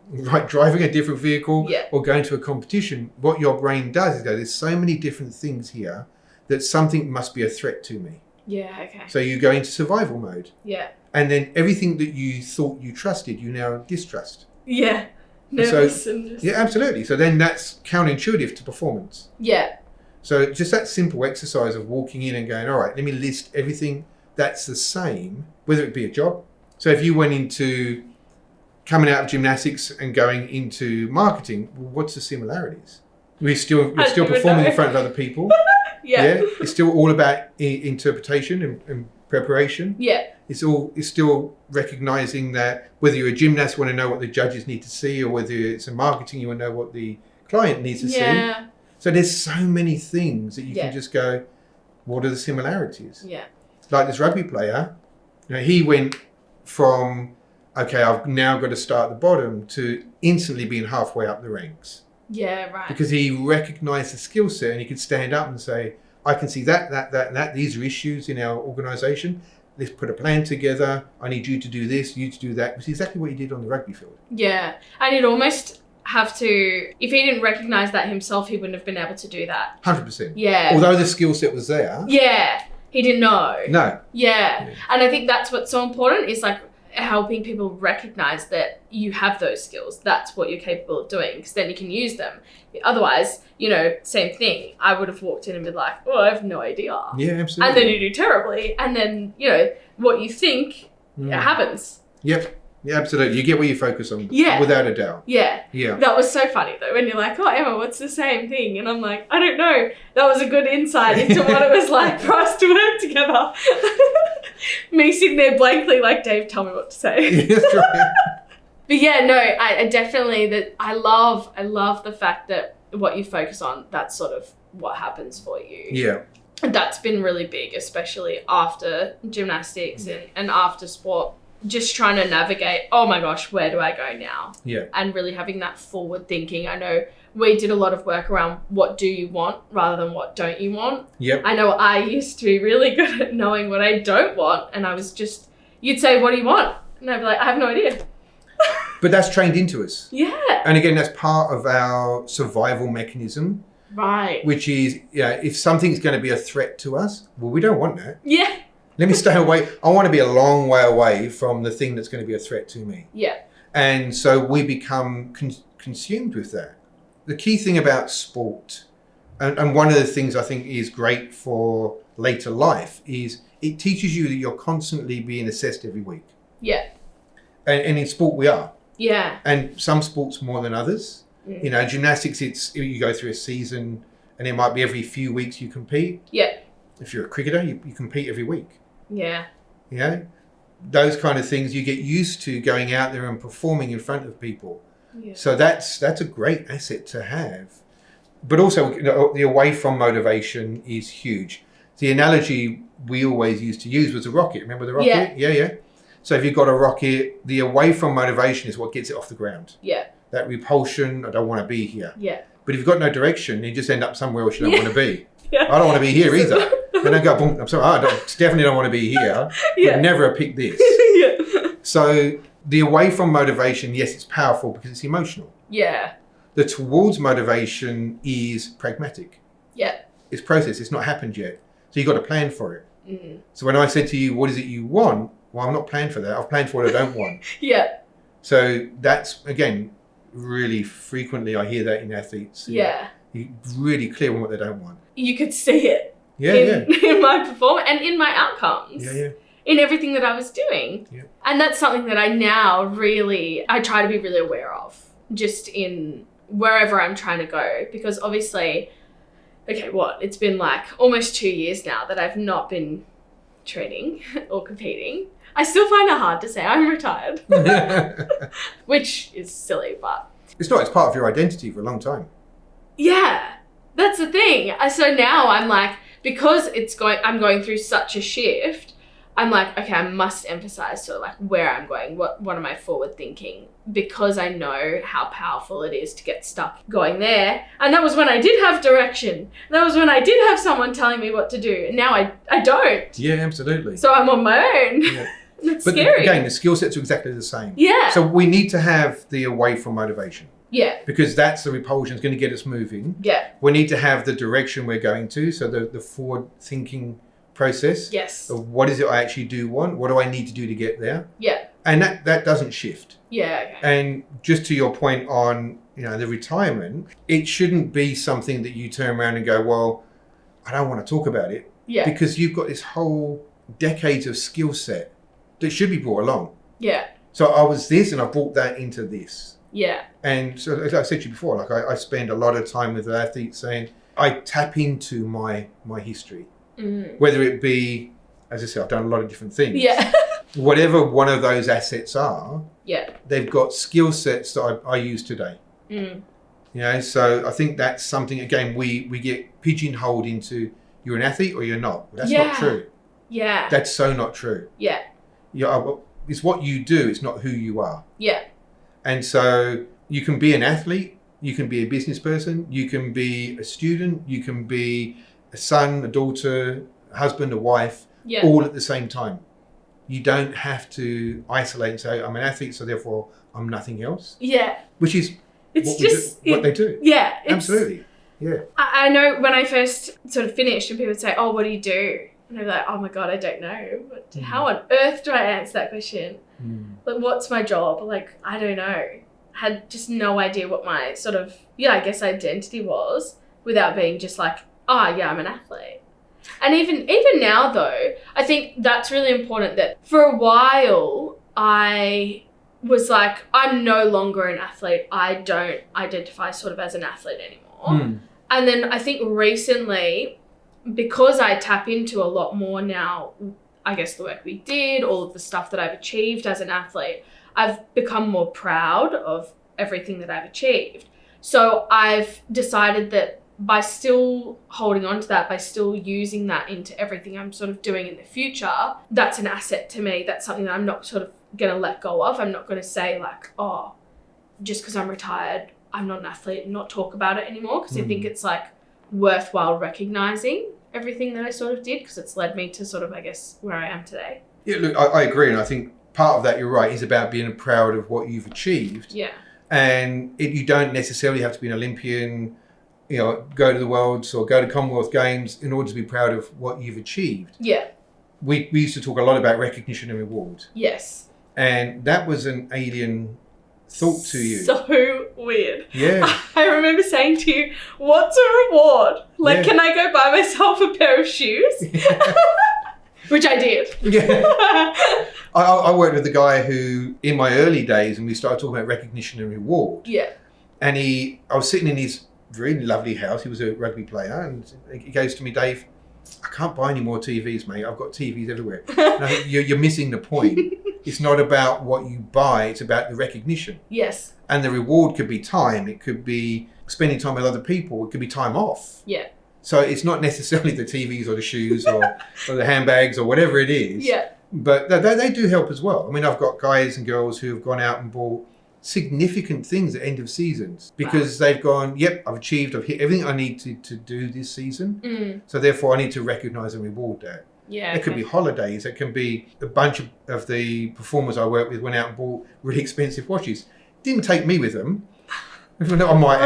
right, driving a different vehicle, Yeah. or going to a competition, what your brain does is go, there's so many different things here that something must be a threat to me. Yeah, okay. So you go into survival mode. Yeah. And then everything that you thought you trusted, you now distrust. Yeah. Nervous and just... Yeah, absolutely. So then that's counterintuitive to performance. Yeah. So just that simple exercise of walking in and going, all right, let me list everything that's the same, whether it be a job. So if you went into coming out of gymnastics and going into marketing, well, what's the similarities? You're still performing in front of other people. Yeah. It's still all about interpretation and preparation. Yeah. It's still recognizing that whether you're a gymnast, you want to know what the judges need to see, or whether it's in marketing, you want to know what the client needs to see. So there's so many things that you can just go, what are the similarities? Yeah. Like this rugby player, he went from, okay, I've now got to start at the bottom, to instantly being halfway up the ranks. Yeah, right. Because he recognized the skill set and he could stand up and say, I can see that, and that. These are issues in our organization. Let's put a plan together. I need you to do this, you to do that. It's exactly what he did on the rugby field. Yeah. And he'd almost have to, if he didn't recognize that himself, he wouldn't have been able to do that. 100%. Yeah. Although the skill set was there. Yeah. He didn't know. No. Yeah. And I think that's what's so important is like helping people recognize that you have those skills. That's what you're capable of doing, because then you can use them. Otherwise, same thing. I would have walked in and been like, oh, I have no idea. Yeah, absolutely. And then you do terribly. And then, what you think happens. Yep. Yeah, absolutely. You get what you focus on. Yeah. Without a doubt. Yeah. Yeah. That was so funny though, when you're like, oh, Emma, what's the same thing? And I'm like, I don't know. That was a good insight into what it was like for us to work together. Me sitting there blankly like, Dave, tell me what to say. That's right. But yeah, no, I definitely, I love the fact that what you focus on, that's sort of what happens for you. Yeah. And that's been really big, especially after gymnastics and after sport. Just trying to navigate, oh my gosh, where do I go now? Yeah. And really having that forward thinking. I know we did a lot of work around what do you want rather than what don't you want. Yep. I know I used to be really good at knowing what I don't want. And I was just, you'd say, what do you want? And I'd be like, I have no idea. But that's trained into us. Yeah. And again, that's part of our survival mechanism. Right. Which is, if something's going to be a threat to us, well, we don't want that. Yeah. Let me stay away. I want to be a long way away from the thing that's going to be a threat to me. Yeah. And so we become consumed with that. The key thing about sport, and one of the things I think is great for later life, is it teaches you that you're constantly being assessed every week. Yeah. And in sport we are. Yeah. And some sports more than others. Gymnastics, you go through a season and it might be every few weeks you compete. Yeah. If you're a cricketer, you compete every week. Yeah. those kind of things, you get used to going out there and performing in front of people. Yeah. So that's a great asset to have. But also, the away from motivation is huge. The analogy we always used to use was a rocket. Remember the rocket? Yeah. So if you've got a rocket, the away from motivation is what gets it off the ground. Yeah. That repulsion, I don't want to be here. Yeah. But if you've got no direction, you just end up somewhere else you don't want to be. Yeah. I don't want to be here either. Then I go, boom, I'm sorry, definitely don't want to be here. Yeah. Would never have picked this. Yeah. So the away from motivation, yes, it's powerful because it's emotional. Yeah. The towards motivation is pragmatic. Yeah. It's process. It's not happened yet. So you've got to plan for it. Mm. So when I said to you, what is it you want? Well, I'm not planned for that. I've planned for what I don't want. Yeah. So that's, again, really frequently I hear that in athletes. Yeah. You're really clear on what they don't want. You could see it in my performance and in my outcomes. Yeah. In everything that I was doing. Yeah. And that's something that I now I try to be really aware of, just in wherever I'm trying to go. Because obviously, it's been like almost 2 years now that I've not been training or competing. I still find it hard to say I'm retired, which is silly, but... It's not, it's part of your identity for a long time. Yeah, that's the thing. So now I'm like, because I'm going through such a shift, I'm like, okay, I must emphasize sort of like where I'm going, what am I forward thinking, because I know how powerful it is to get stuck going there. And that was when I did have direction. That was when I did have someone telling me what to do. And now I don't. Yeah, absolutely. So I'm on my own. Yeah. It's But scary. again, the skill sets are exactly the same. Yeah. So we need to have the away from motivation. Yeah. Because that's the repulsion is going to get us moving. Yeah. We need to have the direction we're going to. So the forward thinking process. Yes. Of what is it I actually do want? What do I need to do to get there? Yeah. And that doesn't shift. Yeah. Okay. And just to your point on, the retirement, it shouldn't be something that you turn around and go, well, I don't want to talk about it. Yeah. Because you've got this whole decades of skill set that should be brought along. Yeah. So I was this and I brought that into this. Yeah. And so, as I said to you before, like I spend a lot of time with athletes saying, I tap into my history. Mm. Whether it be, as I said, I've done a lot of different things. Yeah. Whatever one of those assets are, Yeah. they've got skill sets that I use today. Mm. So I think that's something, again, we get pigeonholed into you're an athlete or you're not. That's Yeah. not true. Yeah. That's so not true. Yeah. It's what you do, it's not who you are. Yeah. And so you can be an athlete, you can be a business person, you can be a student, you can be a son, a daughter, a husband, a wife, Yeah. all at the same time. You don't have to isolate and say, I'm an athlete, so therefore I'm nothing else. Yeah. Which is what they do. Yeah. Absolutely. Yeah. I know when I first sort of finished and people would say, oh, what do you do? And I'd be like, oh my God, I don't know. But how on earth do I answer that question? Like, what's my job? Like, I don't know. I had just no idea what my sort of, I guess identity was without being just like, oh yeah, I'm an athlete. And even now though, I think that's really important that for a while I was like, I'm no longer an athlete. I don't identify sort of as an athlete anymore. And then I think recently, because I tap into a lot more now, I guess the work we did, all of the stuff that I've achieved as an athlete, I've become more proud of everything that I've achieved. So I've decided that by still holding on to that, by still using that into everything I'm sort of doing in the future, that's an asset to me. That's something that I'm not sort of going to let go of. I'm not going to say like, oh, just because I'm retired, I'm not an athlete and not talk about it anymore. Because I think it's like worthwhile recognizing everything that I sort of did, because it's led me to sort of, I guess, where I am today. Yeah, look, I agree. And I think part of that, you're right, is about being proud of what you've achieved. Yeah. And you don't necessarily have to be an Olympian, go to the Worlds or go to Commonwealth Games in order to be proud of what you've achieved. Yeah. We used to talk a lot about recognition and reward. Yes. And that was an alien thought to you. So weird. Yeah. I remember saying to you, what's a reward? Like, can I go buy myself a pair of shoes? Which I did. Yeah. I worked with a guy who, in my early days, and we started talking about recognition and reward. Yeah. And I was sitting in his really lovely house. He was a rugby player. And he goes to me, Dave, I can't buy any more TVs, mate. I've got TVs everywhere. And I think you're missing the point. It's not about what you buy. It's about the recognition. Yes. And the reward could be time. It could be spending time with other people. It could be time off. Yeah. So it's not necessarily the TVs or the shoes or the handbags or whatever it is. Yeah. But they do help as well. I mean, I've got guys and girls who have gone out and bought significant things at end of seasons because they've gone, yep, I've hit everything I need to do this season. So therefore I need to recognise and reward that. Yeah. It could be holidays. It can be a bunch of the performers I work with went out and bought really expensive watches. Didn't take me with them. On my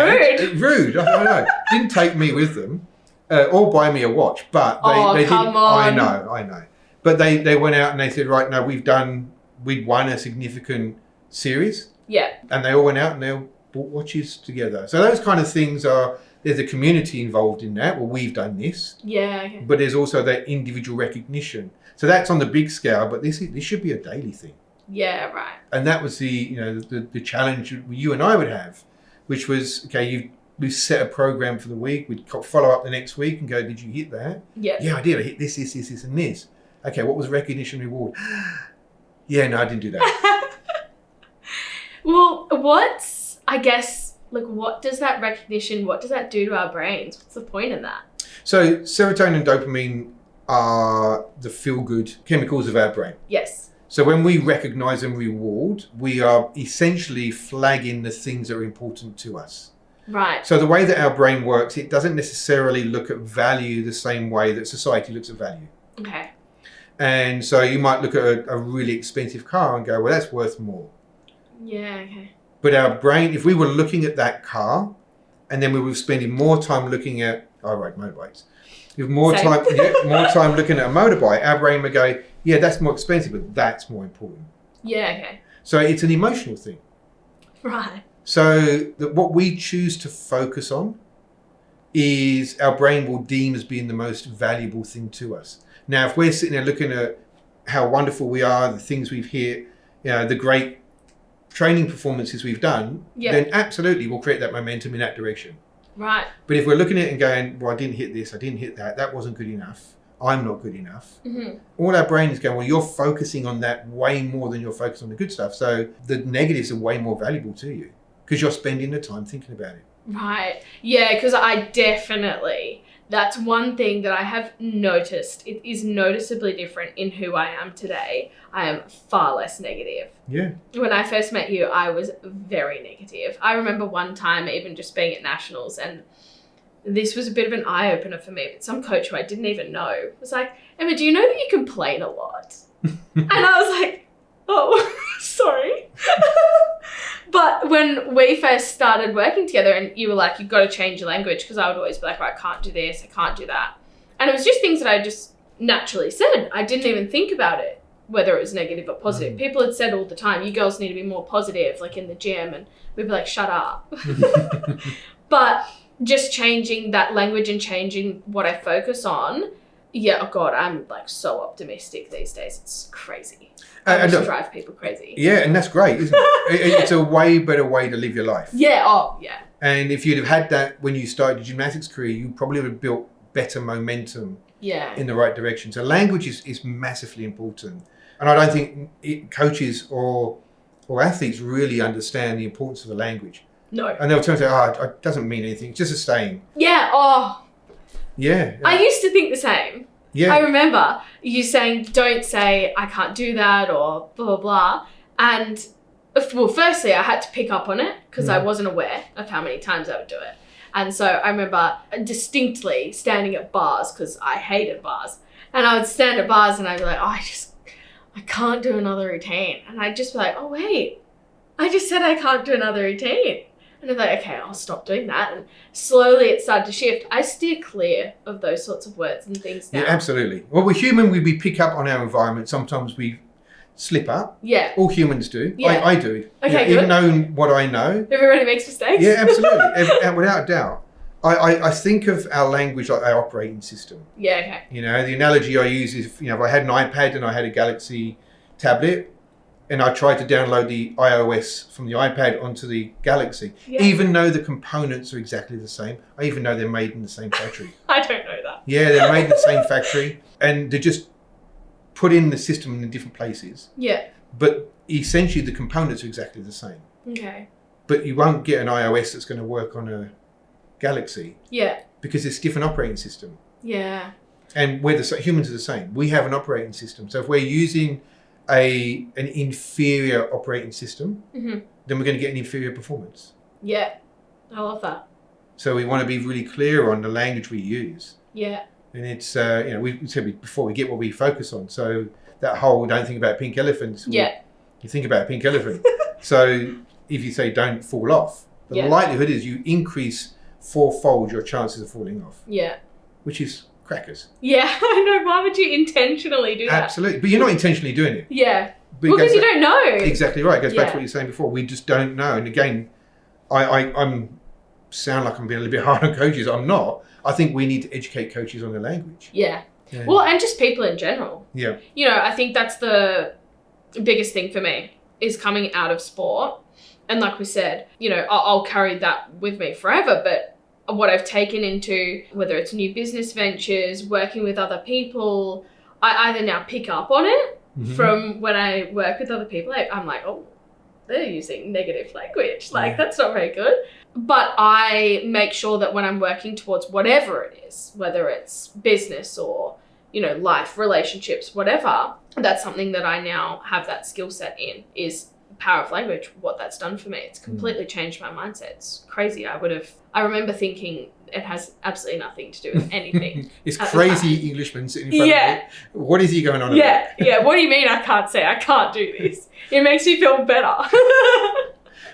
rude. I know. Didn't take me with them or buy me a watch. But they come didn't. on. I know. But they went out and they said, right, no, we'd won a significant series. Yeah. And they all went out and they all bought watches together. So those kind of things there's a community involved in that. Well, we've done this. Yeah. Okay. But there's also that individual recognition. So that's on the big scale, but this should be a daily thing. Yeah, right. And that was the challenge you and I would have, which was, okay, we set a program for the week. We'd follow up the next week and go, did you hit that? Yeah. Yeah, I did. I hit this, and this. Okay, what was recognition reward? Yeah, no, I didn't do that. Well, what does that recognition, what does that do to our brains? What's the point in that? So serotonin and dopamine are the feel-good chemicals of our brain. Yes. So when we recognize and reward, we are essentially flagging the things that are important to us. Right. So the way that our brain works, it doesn't necessarily look at value the same way that society looks at value. Okay. And so you might look at a really expensive car and go, well, that's worth more. Yeah, okay. But our brain, if we were looking at that car and then we were spending more time looking at, I ride motorbikes, with more time looking at a motorbike, our brain would go, yeah, that's more expensive, but that's more important. Yeah, okay. So it's an emotional thing. Right. So what we choose to focus on is our brain will deem as being the most valuable thing to us. Now, if we're sitting there looking at how wonderful we are, the things we've hit, the great training performances we've done, then absolutely we'll create that momentum in that direction. Right. But if we're looking at it and going, well, I didn't hit this, I didn't hit that, that wasn't good enough, I'm not good enough. Mm-hmm. All our brain is going, well, you're focusing on that way more than you're focused on the good stuff. So the negatives are way more valuable to you because you're spending the time thinking about it. Right. Yeah, because that's one thing that I have noticed. It is noticeably different in who I am today. I am far less negative. Yeah. When I first met you, I was very negative. I remember one time even just being at Nationals, and this was a bit of an eye-opener for me, but some coach who I didn't even know was like, Emma, do you know that you complain a lot? And I was like, oh, sorry. But when we first started working together and you were like, you've got to change your language, because I would always be like, I can't do this, I can't do that. And it was just things that I just naturally said. I didn't even think about it, whether it was negative or positive. People had said all the time, you girls need to be more positive, like in the gym, and we'd be like, shut up. But just changing that language and changing what I focus on, yeah, oh God, I'm like so optimistic these days. It's crazy. I just drive people crazy. Yeah, and that's great, isn't it? It's a way better way to live your life. Yeah, oh, yeah. And if you'd have had that when you started your gymnastics career, you probably would have built better momentum in the right direction. So language is massively important. And I don't think coaches or athletes really understand the importance of the language. No. And they'll turn and say, it doesn't mean anything. It's just a saying. Yeah, oh. Yeah. I used to think the same. Yeah. I remember you saying, don't say, I can't do that, or blah, blah, blah. And, well, firstly, I had to pick up on it because I wasn't aware of how many times I would do it. And so I remember distinctly standing at bars, because I hated bars. And I would stand at bars and I'd be like, I can't do another routine. And I'd just be like, oh, wait, I just said I can't do another routine. And I'm like, okay, I'll stop doing that. And slowly it started to shift. I steer clear of those sorts of words and things now. Yeah, absolutely. Well, we're human. We pick up on our environment. Sometimes we slip up. Yeah. All humans do. Yeah. I do. Okay, good. Even knowing what I know. Everybody makes mistakes. Yeah, absolutely. And without a doubt. I think of our language like our operating system. Yeah, okay. The analogy I use is, if I had an iPad and I had a Galaxy tablet, and I tried to download the iOS from the iPad onto the Galaxy, even though the components are exactly the same. I even know they're made in the same factory. I don't know that. Yeah, they're made in the same factory, and they're just put in the system in different places. Yeah. But essentially, the components are exactly the same. Okay. But you won't get an iOS that's going to work on a Galaxy. Yeah. Because it's a different operating system. Yeah. And humans are the same. We have an operating system. So if we're using an inferior operating system, then we're going to get an inferior performance. Yeah. I love that. So we want to be really clear on the language we use. Yeah. And it's, we said before, we get what we focus on. So that whole don't think about pink elephants. Yeah. You think about a pink elephant. So if you say don't fall off, the likelihood is you increase fourfold your chances of falling off. Yeah. Which is crackers. Yeah, I know. Why would you intentionally do that? Absolutely. But you're not intentionally doing it. Yeah. Because you don't know. Exactly right. It goes back to what you were saying before. We just don't know. And again, I'm sound like I'm being a little bit hard on coaches. I'm not. I think we need to educate coaches on the language. Yeah. Well, and just people in general. Yeah. I think that's the biggest thing for me is coming out of sport. And like we said, I'll carry that with me forever. But what I've taken into, whether it's new business ventures, working with other people, I either now pick up on it from when I work with other people. I'm like, oh, they're using negative language. That's not very good. But I make sure that when I'm working towards whatever it is, whether it's business or, life, relationships, whatever, that's something that I now have that skill set in is power of language, what that's done for me. It's completely changed my mindset. It's crazy. I remember thinking it has absolutely nothing to do with anything. This crazy Englishman sitting in front of me. What is he going on about? Yeah. What do you mean I can't say I can't do this? It makes me feel better.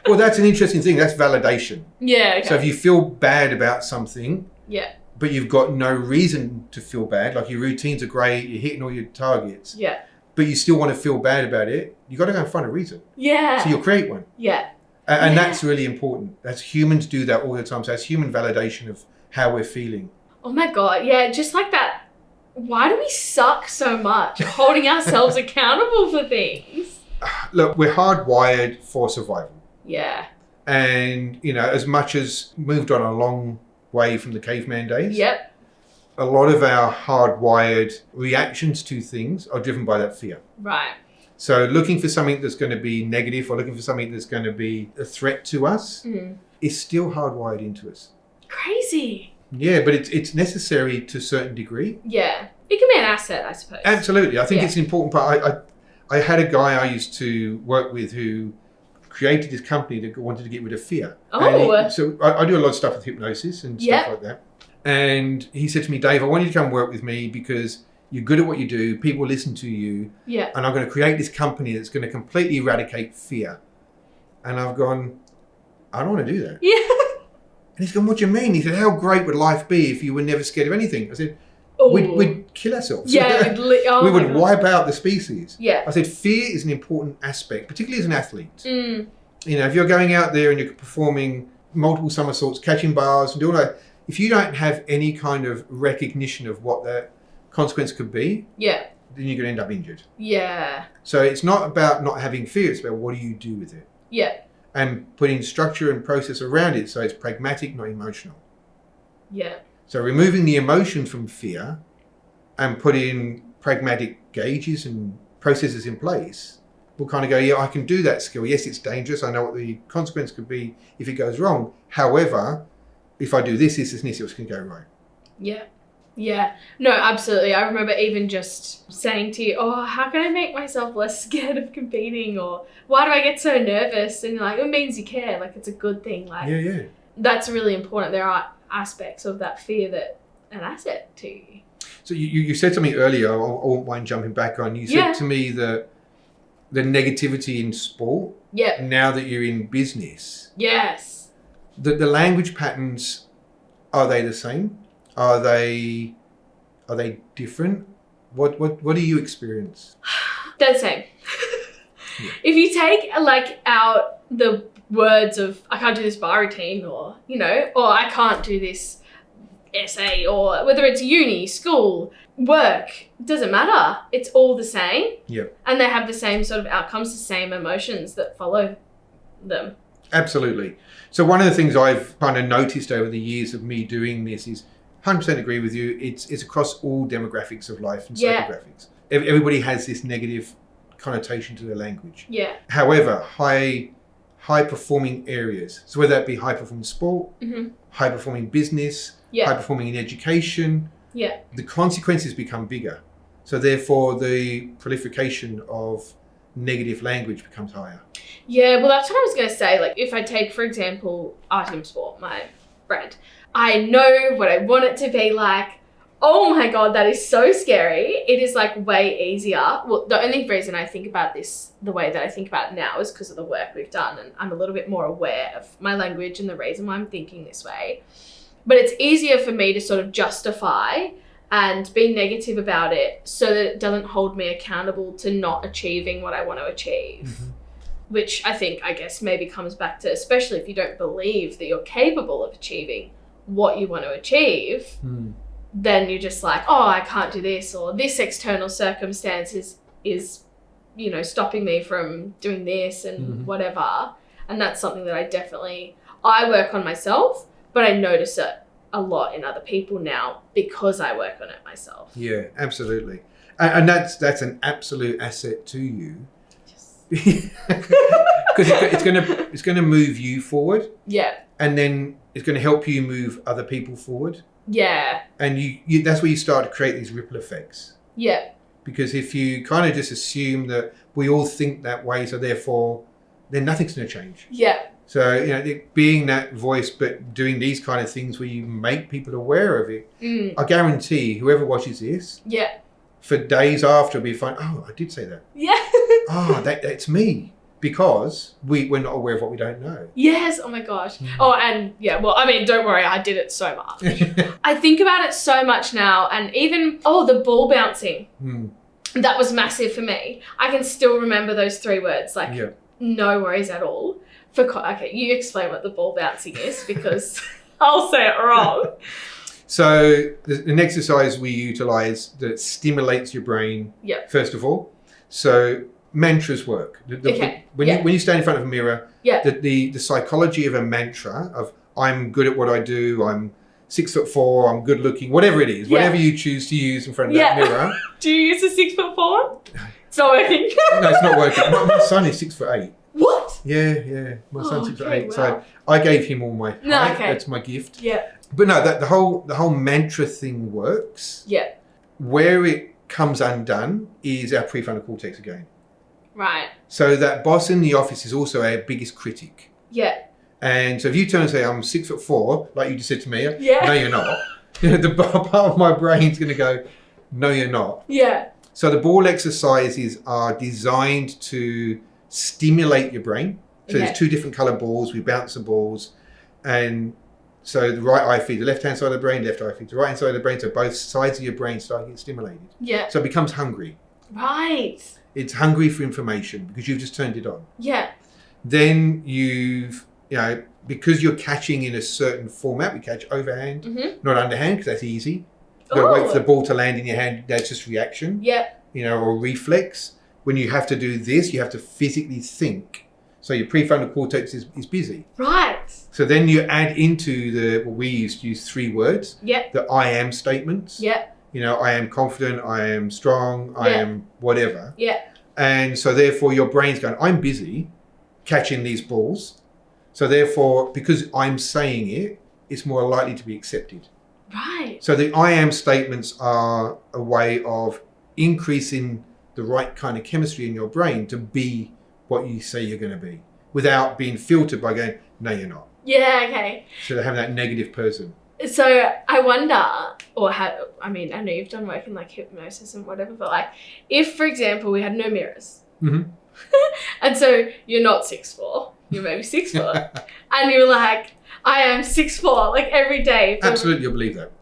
Well, that's an interesting thing. That's validation. Yeah. Okay. So if you feel bad about something, but you've got no reason to feel bad, like your routines are great, you're hitting all your targets, but you still want to feel bad about it, you got to go and find a reason. Yeah. So you'll create one. Yeah. And that's really important. That's humans do that all the time. So that's human validation of how we're feeling. Oh my God. Yeah. Just like that. Why do we suck so much holding ourselves accountable for things? Look, we're hardwired for survival. Yeah. And, as much as moved on a long way from the caveman days. Yep. A lot of our hardwired reactions to things are driven by that fear. Right. So looking for something that's going to be negative or looking for something that's going to be a threat to us is still hardwired into us. Crazy. Yeah, but it's necessary to a certain degree. Yeah. It can be an asset, I suppose. Absolutely. I think it's an important part. I had a guy I used to work with who created this company that wanted to get rid of fear. Oh. So I do a lot of stuff with hypnosis and stuff like that. And he said to me, Dave, I want you to come work with me because you're good at what you do. People listen to you. Yeah. And I'm going to create this company that's going to completely eradicate fear. And I've gone, I don't want to do that. Yeah. And he's gone, what do you mean? He said, how great would life be if you were never scared of anything? I said, we'd kill ourselves. Yeah. We would wipe out the species. Yeah. I said, fear is an important aspect, particularly as an athlete. If you're going out there and you're performing multiple somersaults, catching bars and doing that, if you don't have any kind of recognition of what the consequence could be, then you're going to end up injured. Yeah. So it's not about not having fear, it's about what do you do with it. Yeah. And putting structure and process around it so it's pragmatic, not emotional. Yeah. So removing the emotion from fear and putting pragmatic gauges and processes in place will kind of go, I can do that skill. Yes, it's dangerous. I know what the consequence could be if it goes wrong. However, if I do this, it's going to go right. Yeah. Yeah. No, absolutely. I remember even just saying to you, how can I make myself less scared of competing? Or why do I get so nervous? And you're like, it means you care. Like, it's a good thing. Like, yeah. That's really important. There are aspects of that fear that an asset to you. So you said something earlier, I won't mind jumping back on. You said to me that the negativity in sport, now that you're in business. Yes. The language patterns, are they the same? Are they different? What do you experience? They're the same. If you take out the words of I can't do this bar routine or I can't do this essay, or whether it's uni, school, work, it doesn't matter. It's all the same. Yep. And they have the same sort of outcomes, the same emotions that follow them. Absolutely. So one of the things I've kind of noticed over the years of me doing this is 100% agree with you. It's across all demographics of life and psychographics. Everybody has this negative connotation to their language. Yeah. However, high performing areas, so whether that be high performing sport, high performing business, high performing in education, the consequences become bigger. So therefore the proliferation of negative language becomes higher. Yeah, well, that's what I was going to say. Like, if I take, for example, Artem Sport, my brand, I know what I want it to be like. Oh my God, that is so scary. It is like way easier. Well, the only reason I think about this the way that I think about it now is because of the work we've done, and I'm a little bit more aware of my language and the reason why I'm thinking this way. But it's easier for me to sort of justify and be negative about it so that it doesn't hold me accountable to not achieving what I want to achieve. Which I guess maybe comes back to, especially if you don't believe that you're capable of achieving what you want to achieve, then you're just like, oh, I can't do this, or this external circumstance is stopping me from doing this and whatever. And that's something that I work on myself, but I notice it a lot in other people now because I work on it myself. Yeah, absolutely. And that's an absolute asset to you. Because it's going to move you forward. Yeah. And then it's going to help you move other people forward. Yeah. And you that's where you start to create these ripple effects. Yeah. Because if you kind of just assume that we all think that way, so therefore then nothing's going to change. Yeah. So, being that voice, but doing these kind of things where you make people aware of it, I guarantee whoever watches this, for days after, will be fine. Oh, I did say that. Yeah. That's me. Because we're not aware of what we don't know. Yes. Oh my gosh. Oh, and well, I mean, don't worry. I did it so much. I think about it so much now. And even, the ball bouncing. That was massive for me. I can still remember those 3 words. Like, no worries at all. Okay, you explain what the ball bouncing is because I'll say it wrong. So an exercise we utilize that stimulates your brain, first of all. So mantras work. When you stand in front of a mirror, the psychology of a mantra of I'm good at what I do, I'm 6'4", I'm good looking, whatever it is, whatever you choose to use in front of that mirror. Do you use a 6'4"? It's not working. No, it's not working. My son is 6'8". What? Yeah. My son's 6'8". Wow. So I gave him all my height. That's my gift. Yeah. But no, the whole mantra thing works. Yeah. Where it comes undone is our prefrontal cortex again. Right. So that boss in the office is also our biggest critic. Yeah. And so if you turn and say, I'm 6'4", like you just said to me, no, you're not. The part of my brain's going to go, no, you're not. Yeah. So the ball exercises are designed to stimulate your brain. So there's 2 different colour balls. We bounce the balls. And so the right eye feeds the left-hand side of the brain, left eye feeds the right-hand side of the brain. So both sides of your brain start getting stimulated. Yeah. So it becomes hungry. Right. It's hungry for information because you've just turned it on. Yeah. Then because you're catching in a certain format, we catch overhand, not underhand, because that's easy. You gotta wait for the ball to land in your hand. That's just reaction. Yeah. Or reflex. When you have to do this, you have to physically think. So your prefrontal cortex is busy. Right. So then you add into we used to use 3 words. Yeah. The I am statements. Yeah. I am confident, I am strong, I am whatever. Yeah. And so therefore your brain's going, I'm busy catching these balls. So therefore, because I'm saying it, it's more likely to be accepted. Right. So the I am statements are a way of increasing the right kind of chemistry in your brain to be what you say you're going to be without being filtered by going, no, you're not. Yeah, okay. So they have that negative person. So I wonder, I know you've done work in like hypnosis and whatever, but if, for example, we had no mirrors and so you're not 6'4", you're maybe 6 foot and you're like, I am 6'4", every day. Absolutely, you'll believe that.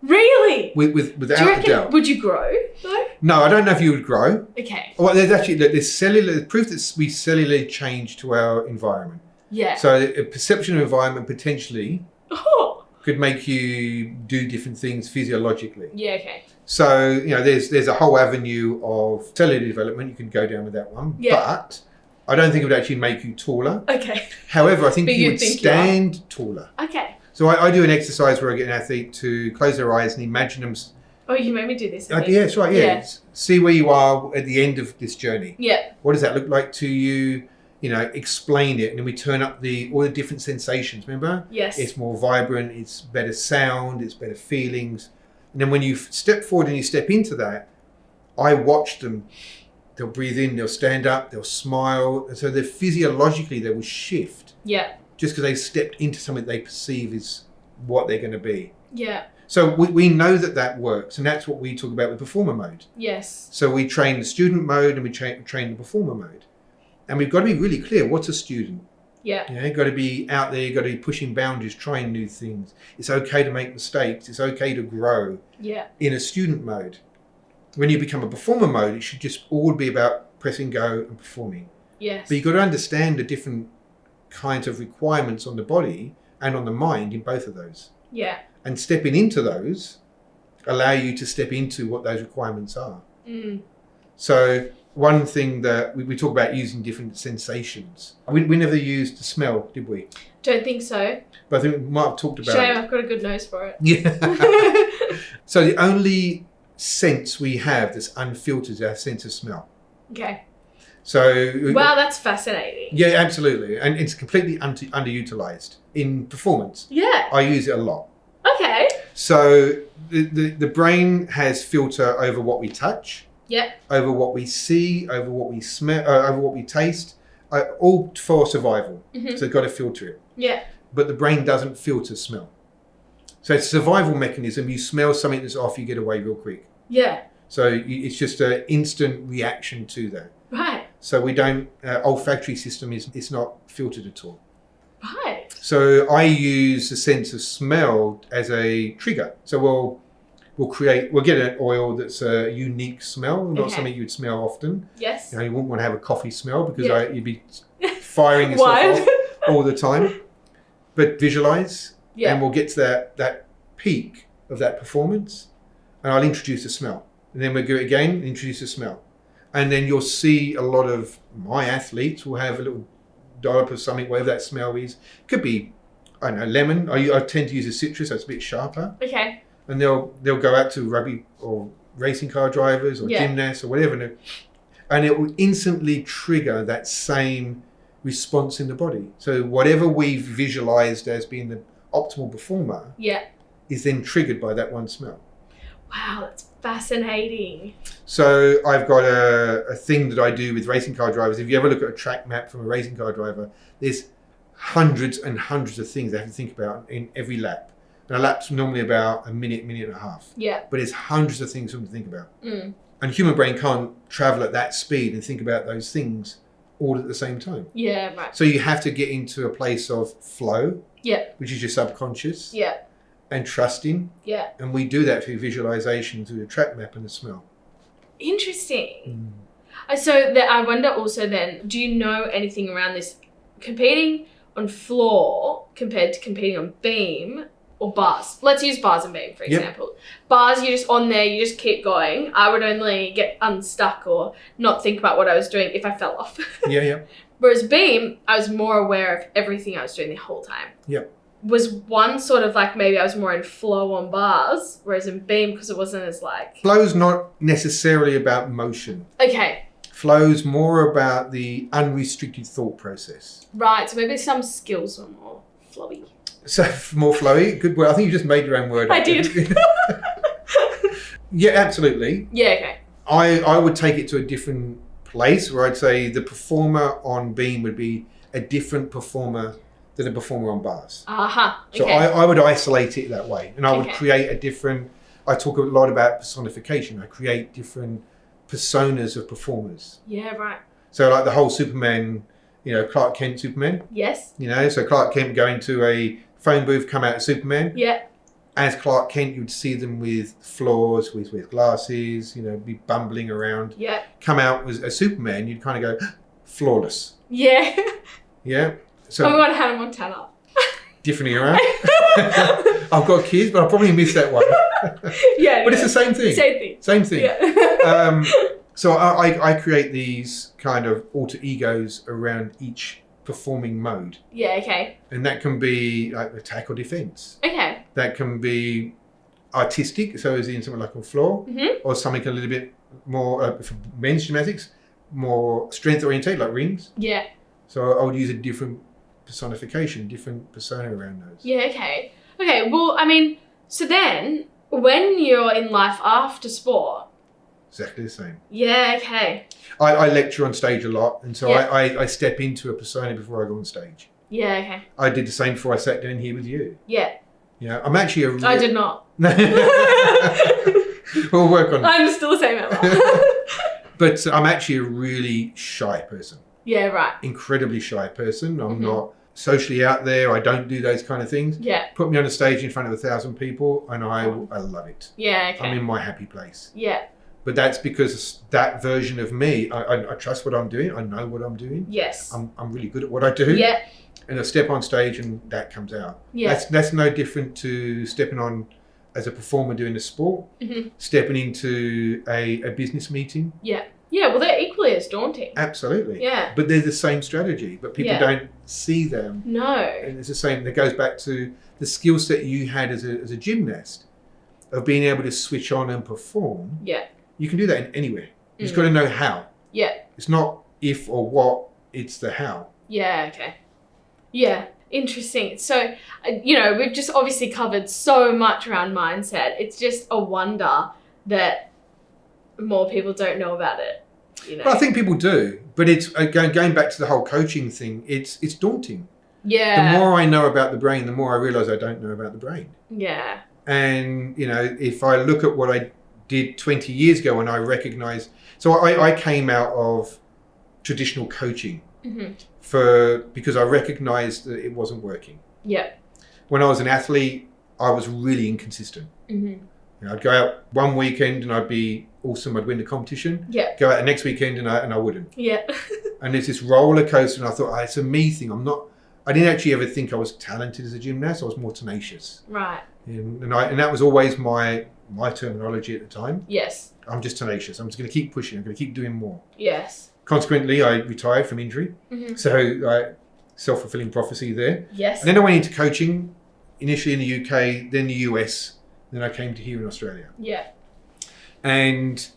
Really? Without a doubt. Would you grow though? No, I don't know if you would grow. Okay. Well, there's proof that we cellularly change to our environment. Yeah. So a perception of environment potentially could make you do different things physiologically. Yeah, okay. So, there's a whole avenue of cellular development. You can go down with that one. Yeah. But I don't think it would actually make you taller. Okay. However, I think you would stand taller. Okay. So I do an exercise where I get an athlete to close their eyes and imagine them. Oh, you made me do this. Yeah, that's right. Yeah. See where you are at the end of this journey. Yeah. What does that look like to you? You know, explain it, and then we turn up all the different sensations. Remember? Yes. It's more vibrant. It's better sound. It's better feelings. And then when you step forward and you step into that, I watch them. They'll breathe in. They'll stand up. They'll smile. And so physiologically they will shift. Yeah. Just because they've stepped into something they perceive is what they're going to be. Yeah. So we know that works, and that's what we talk about with performer mode. Yes. So we train the student mode and we train the performer mode. And we've got to be really clear, what's a student? Yeah. You've got to be out there, you've got to be pushing boundaries, trying new things. It's okay to make mistakes, it's okay to grow. Yeah. In a student mode. When you become a performer mode, it should just all be about pressing go and performing. Yes. But you've got to understand the different kinds of requirements on the body and on the mind in both of those. Yeah. And stepping into those allow you to step into what those requirements are. Mm. So one thing that we talk about using different sensations. We never used the smell, did we? Don't think so. But I think we might have talked about Shame, I've got a good nose for it. Yeah. So the only sense we have that's unfiltered is our sense of smell. Okay. So wow, that's fascinating. Yeah, absolutely. And it's completely underutilized in performance. Yeah. I use it a lot. Okay. So the brain has filter over what we touch, over what we see, over what we smell, over what we taste, all for survival. Mm-hmm. So it's got to filter it. Yeah. But the brain doesn't filter smell. So it's a survival mechanism. You smell something that's off, you get away real quick. Yeah. So it's just an instant reaction to that. Right. So we don't, olfactory system is not filtered at all. Right. So I use the sense of smell as a trigger. So we'll get an oil that's a unique smell, not something you'd smell often. Yes. You wouldn't want to have a coffee smell because you'd be firing yourself off all the time. But visualize, and we'll get to that peak of that performance, and I'll introduce a smell. And then we'll go again and introduce a smell. And then you'll see a lot of my athletes will have a little dollop of something, whatever that smell is. Could be, I don't know, lemon. I tend to use a citrus, so it's a bit sharper. Okay. And they'll go out to rugby or racing car drivers or gymnasts or whatever, and it will instantly trigger that same response in the body. So whatever we've visualized as being the optimal performer is then triggered by that one smell. Wow, that's fascinating. So I've got a thing that I do with racing car drivers. If you ever look at a track map from a racing car driver, there's hundreds and hundreds of things they have to think about in every lap. And a lap's normally about a minute and a half. Yeah. But there's hundreds of things for them to think about. Mm. And human brain can't travel at that speed and think about those things all at the same time. Yeah, right. So you have to get into a place of flow, which is your subconscious, and trusting. Yeah. And we do that through visualization, through the track map and the smell. Interesting. So I wonder also then, do you know anything around this competing on floor compared to competing on beam or bars? Let's use bars and beam, for example. Bars, you're just on there, you just keep going. I would only get unstuck or not think about what I was doing if I fell off. Whereas beam, I was more aware of everything I was doing the whole time. Was one sort of like maybe I was more in flow on bars, whereas in beam, because it wasn't as like... Flow's not necessarily about motion. Okay. Flow's more about the unrestricted thought process. Right, so maybe some skills are more flowy. So more flowy, good word. I think you just made your own word. I did. Yeah, absolutely. Yeah, okay. I would take it to a different place where I'd say the performer on beam would be a different performer than a performer on bars. Okay. So I would isolate it that way, and I would create a different. I talk a lot about personification. I create different personas of performers. Yeah, right. So like the whole Superman, Clark Kent Superman. Yes. So Clark Kent going to a phone booth, come out as Superman. Yeah. As Clark Kent, you'd see them with flaws, with glasses, be bumbling around. Yeah. Come out as a Superman, you'd kind of go, flawless. Yeah. Yeah. So I'm going to Hannah Montana. Different era. I've got kids, but I probably missed that one. Yeah. But it's the same thing. Same thing. Yeah. So I create these kind of alter egos around each performing mode. Yeah, okay. And that can be like attack or defense. Okay. That can be artistic, so as in something like on the floor, or something a little bit more, for men's gymnastics, more strength oriented, like rings. Yeah. So I would use a different personification, different persona around those. Yeah, okay. Okay, well, I mean, so then when you're in life after sport. Exactly the same. Yeah, okay. I lecture on stage a lot, and so Yeah. I step into a persona before I go on stage. Yeah, okay. I did the same before I sat down here with you. Yeah. Yeah, I'm actually I did not. We'll work on it. I'm still the same Emma. But I'm actually a really shy person. Yeah, right. Incredibly shy person. I'm not socially out there. I don't do those kind of things. Yeah. Put me on a stage in front of 1,000 people and I love it. Yeah, okay. I'm in my happy place. Yeah. But that's because that version of me, I trust what I'm doing. I know what I'm doing. Yes. I'm really good at what I do. Yeah. And I step on stage and that comes out. Yeah. That's no different to stepping on as a performer doing a sport, stepping into a business meeting. Yeah. Yeah, well, they're equally as daunting. Absolutely. Yeah. But they're the same strategy, but people don't see them. No. And it's the same. It goes back to the skill set you had as a gymnast of being able to switch on and perform. Yeah. You can do that anywhere. You just got to know how. Yeah. It's not if or what, it's the how. Yeah, okay. Yeah, interesting. So, we've just obviously covered so much around mindset. It's just a wonder that more people don't know about it. Well, I think people do, but it's going back to the whole coaching thing. It's daunting. Yeah. The more I know about the brain, the more I realise I don't know about the brain. Yeah. And if I look at what I did 20 years ago, and I recognise, so I came out of traditional coaching because I recognised that it wasn't working. Yeah. When I was an athlete, I was really inconsistent. I'd go out one weekend and I'd be awesome. I'd win the competition. Yeah. Go out the next weekend and I wouldn't. Yeah. And there's this roller coaster, and I thought, it's a me thing. I didn't actually ever think I was talented as a gymnast. I was more tenacious. Right. And that was always my terminology at the time. Yes. I'm just tenacious. I'm just going to keep pushing. I'm going to keep doing more. Yes. Consequently, I retired from injury. So self-fulfilling prophecy there. Yes. And then I went into coaching, initially in the UK, then the US, then I came to here in Australia. Yeah. And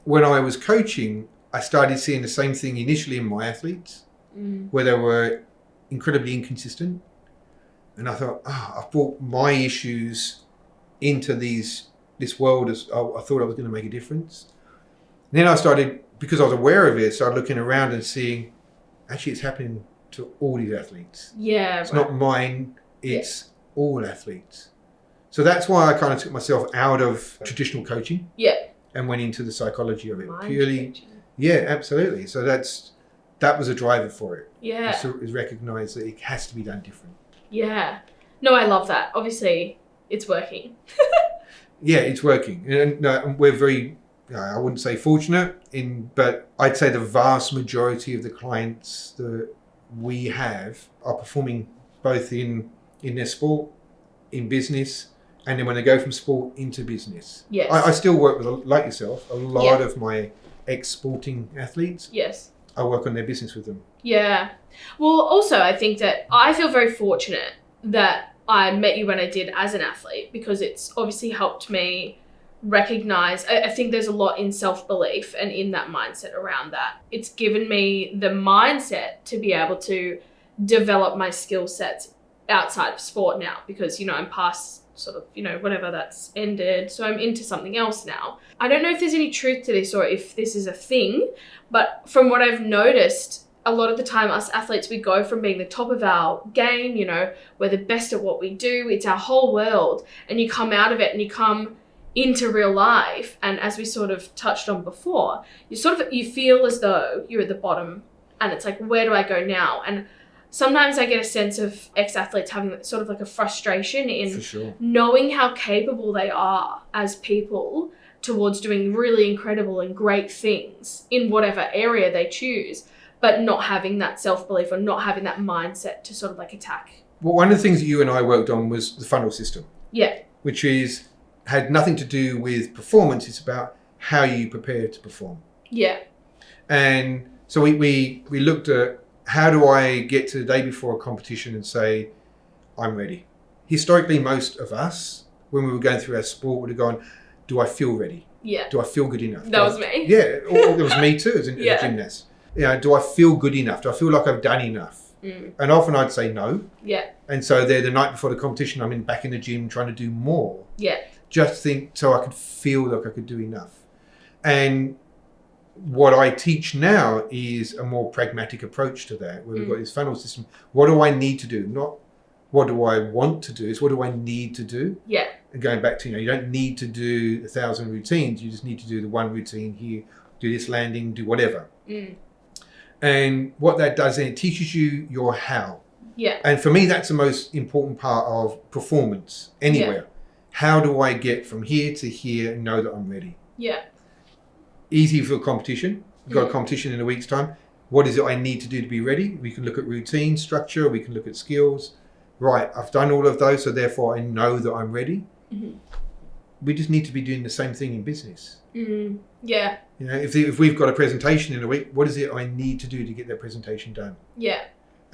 when I was coaching, I started seeing the same thing initially in my athletes, where they were incredibly inconsistent. And I thought, I've brought my issues into this world as I thought I was going to make a difference. And then I started, because I was aware of it, started looking around and seeing, actually it's happening to all these athletes. Yeah. It's not mine, it's all athletes. So that's why I kind of took myself out of traditional coaching. Yeah. And went into the psychology of it. Mind purely. changing. Yeah, absolutely. So that was a driver for it. Yeah. Is recognize that it has to be done different. Yeah. No, I love that. Obviously, it's working. Yeah, it's working. And we're very, I wouldn't say fortunate, but I'd say the vast majority of the clients that we have are performing both in their sport, in business, and then when they go from sport into business. Yes. I still work with, like yourself, a lot of my ex-sporting athletes. Yes. I work on their business with them. Yeah. Well, also, I think that I feel very fortunate that I met you when I did as an athlete, because it's obviously helped me recognize, I think there's a lot in self-belief and in that mindset around that. It's given me the mindset to be able to develop my skill sets outside of sport now, because, I'm past sort of, whatever that's ended. So I'm into something else now. I don't know if there's any truth to this or if this is a thing, but from what I've noticed, a lot of the time us athletes, we go from being the top of our game, we're the best at what we do. It's our whole world. And you come out of it and you come into real life. And as we sort of touched on before, you feel as though you're at the bottom and it's like, where do I go now? And sometimes I get a sense of ex-athletes having sort of like a frustration in knowing how capable they are as people towards doing really incredible and great things in whatever area they choose, but not having that self-belief or not having that mindset to sort of like attack. Well, one of the things that you and I worked on was the funnel system. Yeah. Which had nothing to do with performance. It's about how you prepare to perform. Yeah. And so we looked at how do I get to the day before a competition and say, I'm ready? Historically, most of us, when we were going through our sport, would have gone, do I feel ready? Yeah. Do I feel good enough? That was me. Yeah, or it was me too as a gymnast. Do I feel good enough? Do I feel like I've done enough? And often I'd say no. Yeah. And so there, the night before the competition, I'm back in the gym trying to do more. Yeah. Just so I could feel like I could do enough. And what I teach now is a more pragmatic approach to that, where we've got this funnel system. What do I need to do? Not what do I want to do, it's what do I need to do? Yeah. And going back to, you don't need to do 1,000 routines. You just need to do the one routine here, do this landing, do whatever. And what that does, then it teaches you your how. Yeah. And for me, that's the most important part of performance anywhere. Yeah. How do I get from here to here and know that I'm ready? Yeah. Easy for a competition. We've got a competition in a week's time. What is it I need to do to be ready? We can look at routine, structure, we can look at skills. Right, I've done all of those, so therefore I know that I'm ready. We just need to be doing the same thing in business. Yeah. If we've got a presentation in a week, what is it I need to do to get that presentation done? Yeah.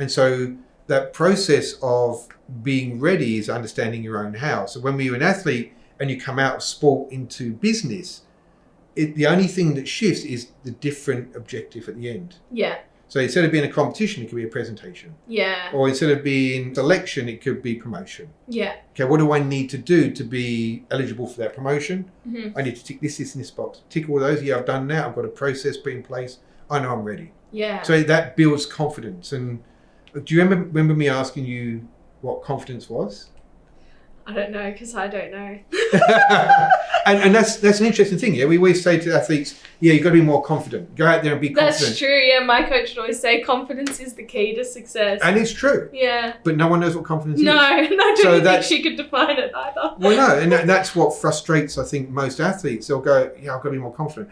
And so that process of being ready is understanding your own how. So when you're an athlete and you come out of sport into business, the only thing that shifts is the different objective at the end. Yeah. So instead of being a competition, it could be a presentation. Yeah. Or instead of being selection, it could be promotion. Yeah. Okay, what do I need to do to be eligible for that promotion? I need to tick this, and this box. Tick all those. Yeah, I've done that. I've got a process put in place. I know I'm ready. Yeah. So that builds confidence. And do you remember me asking you what confidence was? I don't know, because I don't know. and that's an interesting thing. Yeah, we always say to athletes, you've got to be more confident. Go out there and be confident. That's true. Yeah, my coach would always say confidence is the key to success. And it's true. Yeah. But no one knows what confidence is. No, I don't think she could define it either. Well, no, and that's what frustrates, I think, most athletes. They'll go, I've got to be more confident.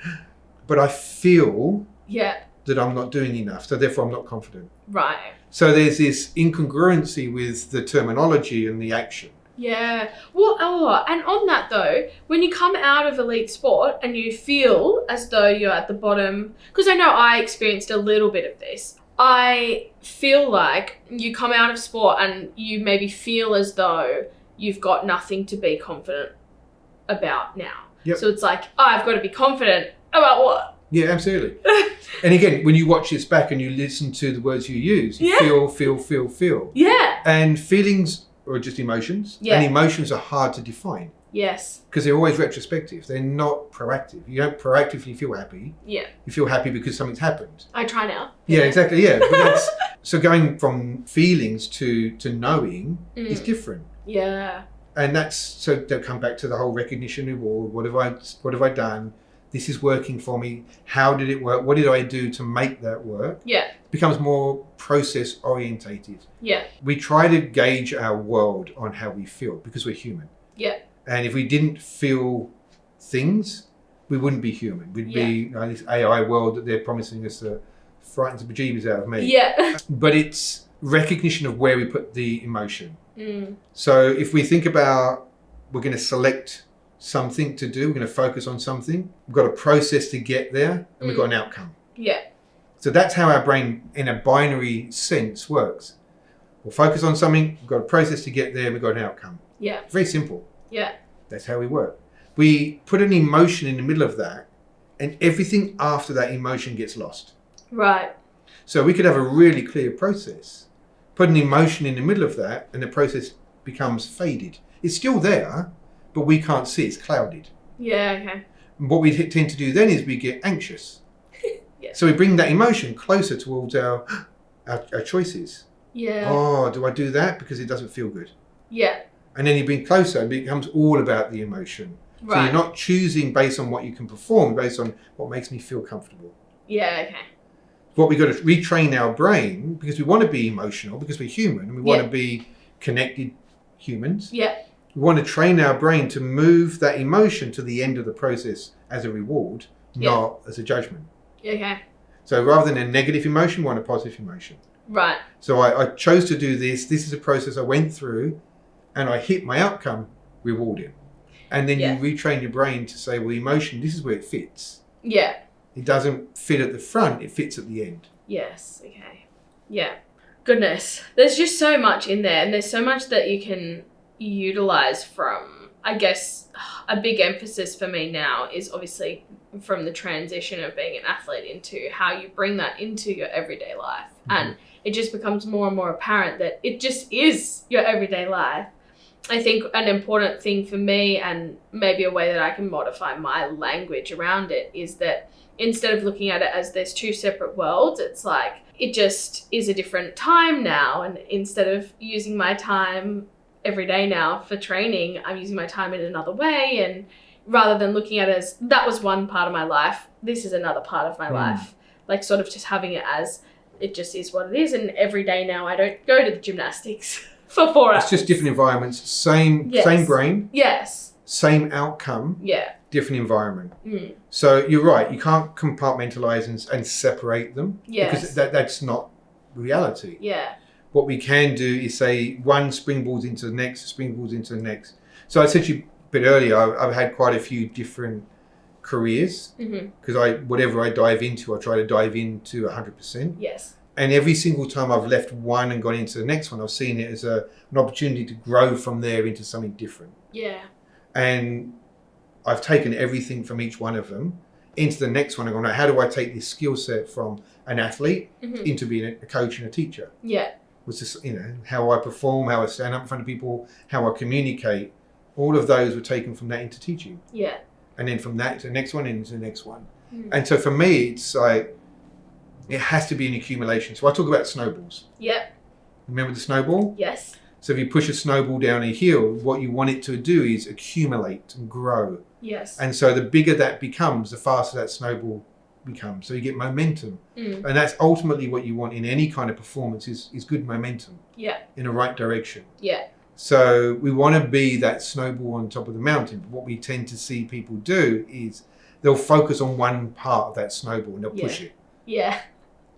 But I feel that I'm not doing enough, so therefore I'm not confident. Right. So there's this incongruency with the terminology and the action. Yeah. Well, and on that though, when you come out of elite sport and you feel as though you're at the bottom, because I know I experienced a little bit of this, I feel like you come out of sport and you maybe feel as though you've got nothing to be confident about now. Yep. So it's like, I've got to be confident about what? Yeah, absolutely. And again, when you watch this back and you listen to the words you use, you feel. Yeah. And feelings are just emotions. Yeah. And emotions are hard to define. Yes. Because they're always retrospective. They're not proactive. You don't proactively feel happy. Yeah. You feel happy because something's happened. I try now. Yeah, exactly. Yeah. But so going from feelings to knowing is different. Yeah. And so they'll come back to the whole recognition reward. What have I done? This is working for me. How did it work? What did I do to make that work? Yeah. It becomes more process orientated. Yeah. We try to gauge our world on how we feel because we're human. Yeah. And if we didn't feel things, we wouldn't be human. We'd be this AI world that they're promising us that frightens the bejeebers out of me. Yeah. But it's recognition of where we put the emotion. So if we think about we're going to select something to do, we're going to focus on something, we've got a process to get there, and we've got an outcome. Yeah. So that's how our brain, in a binary sense, works. We'll focus on something, we've got a process to get there, we've got an outcome. Yeah. Very simple. Yeah. That's how we work. We put an emotion in the middle of that, and everything after that emotion gets lost. Right. So we could have a really clear process, put an emotion in the middle of that, and the process becomes faded. It's still there, but we can't see, it's clouded. Yeah, okay. And what we tend to do then is we get anxious. Yeah. So we bring that emotion closer towards our choices. Yeah. Oh, do I do that? Because it doesn't feel good. Yeah. And then you bring closer and it becomes all about the emotion. Right. So you're not choosing based on what you can perform, based on what makes me feel comfortable. Yeah, okay. What we've got to retrain our brain, because we want to be emotional, because we're human, and we want to be connected humans. Yeah. We want to train our brain to move that emotion to the end of the process as a reward, not as a judgment. Okay. So rather than a negative emotion, we want a positive emotion. Right. So I chose to do this. This is a process I went through, and I hit my outcome, reward it. And then you retrain your brain to say, well, emotion, this is where it fits. Yeah. It doesn't fit at the front, it fits at the end. Yes, okay. Yeah. Goodness. There's just so much in there, and there's so much that you can utilize from, I guess, a big emphasis for me now is obviously from the transition of being an athlete into how you bring that into your everyday life. Mm-hmm. And it just becomes more and more apparent that it just is your everyday life. I think an important thing for me, and maybe a way that I can modify my language around it, is that instead of looking at it as there's two separate worlds, it's like it just is a different time now. And instead of using my time every day now for training, I'm using my time in another way. And rather than looking at it as that was one part of my life, this is another part of my life. Like sort of just having it as it just is what it is. And every day now I don't go to the gymnastics for 4 hours. It's just different environments, same brain. Yes. Same outcome. Yeah. Different environment. So you're right, you can't compartmentalize and separate them. Yes. Because that's not reality. Yeah. What we can do is say one springboards into the next, springboards into the next. So I said to you a bit earlier, I've had quite a few different careers because whatever I dive into, I try to dive into 100%. Yes. And every single time I've left one and gone into the next one, I've seen it as an opportunity to grow from there into something different. Yeah. And I've taken everything from each one of them into the next one and gone, how do I take this skill set from an athlete into being a coach and a teacher? Yeah. Was this, how I perform, how I stand up in front of people, how I communicate. All of those were taken from that into teaching. Yeah. And then from that to the next one and into the next one. And so for me, it's like, it has to be an accumulation. So I talk about snowballs. Yep. Remember the snowball? Yes. So if you push a snowball down a hill, what you want it to do is accumulate and grow. Yes. And so the bigger that becomes, the faster that snowball becomes. So you get momentum. And that's ultimately what you want in any kind of performance is good momentum. Yeah. In the right direction. Yeah. So we want to be that snowball on top of the mountain. But what we tend to see people do is they'll focus on one part of that snowball and they'll push it. Yeah.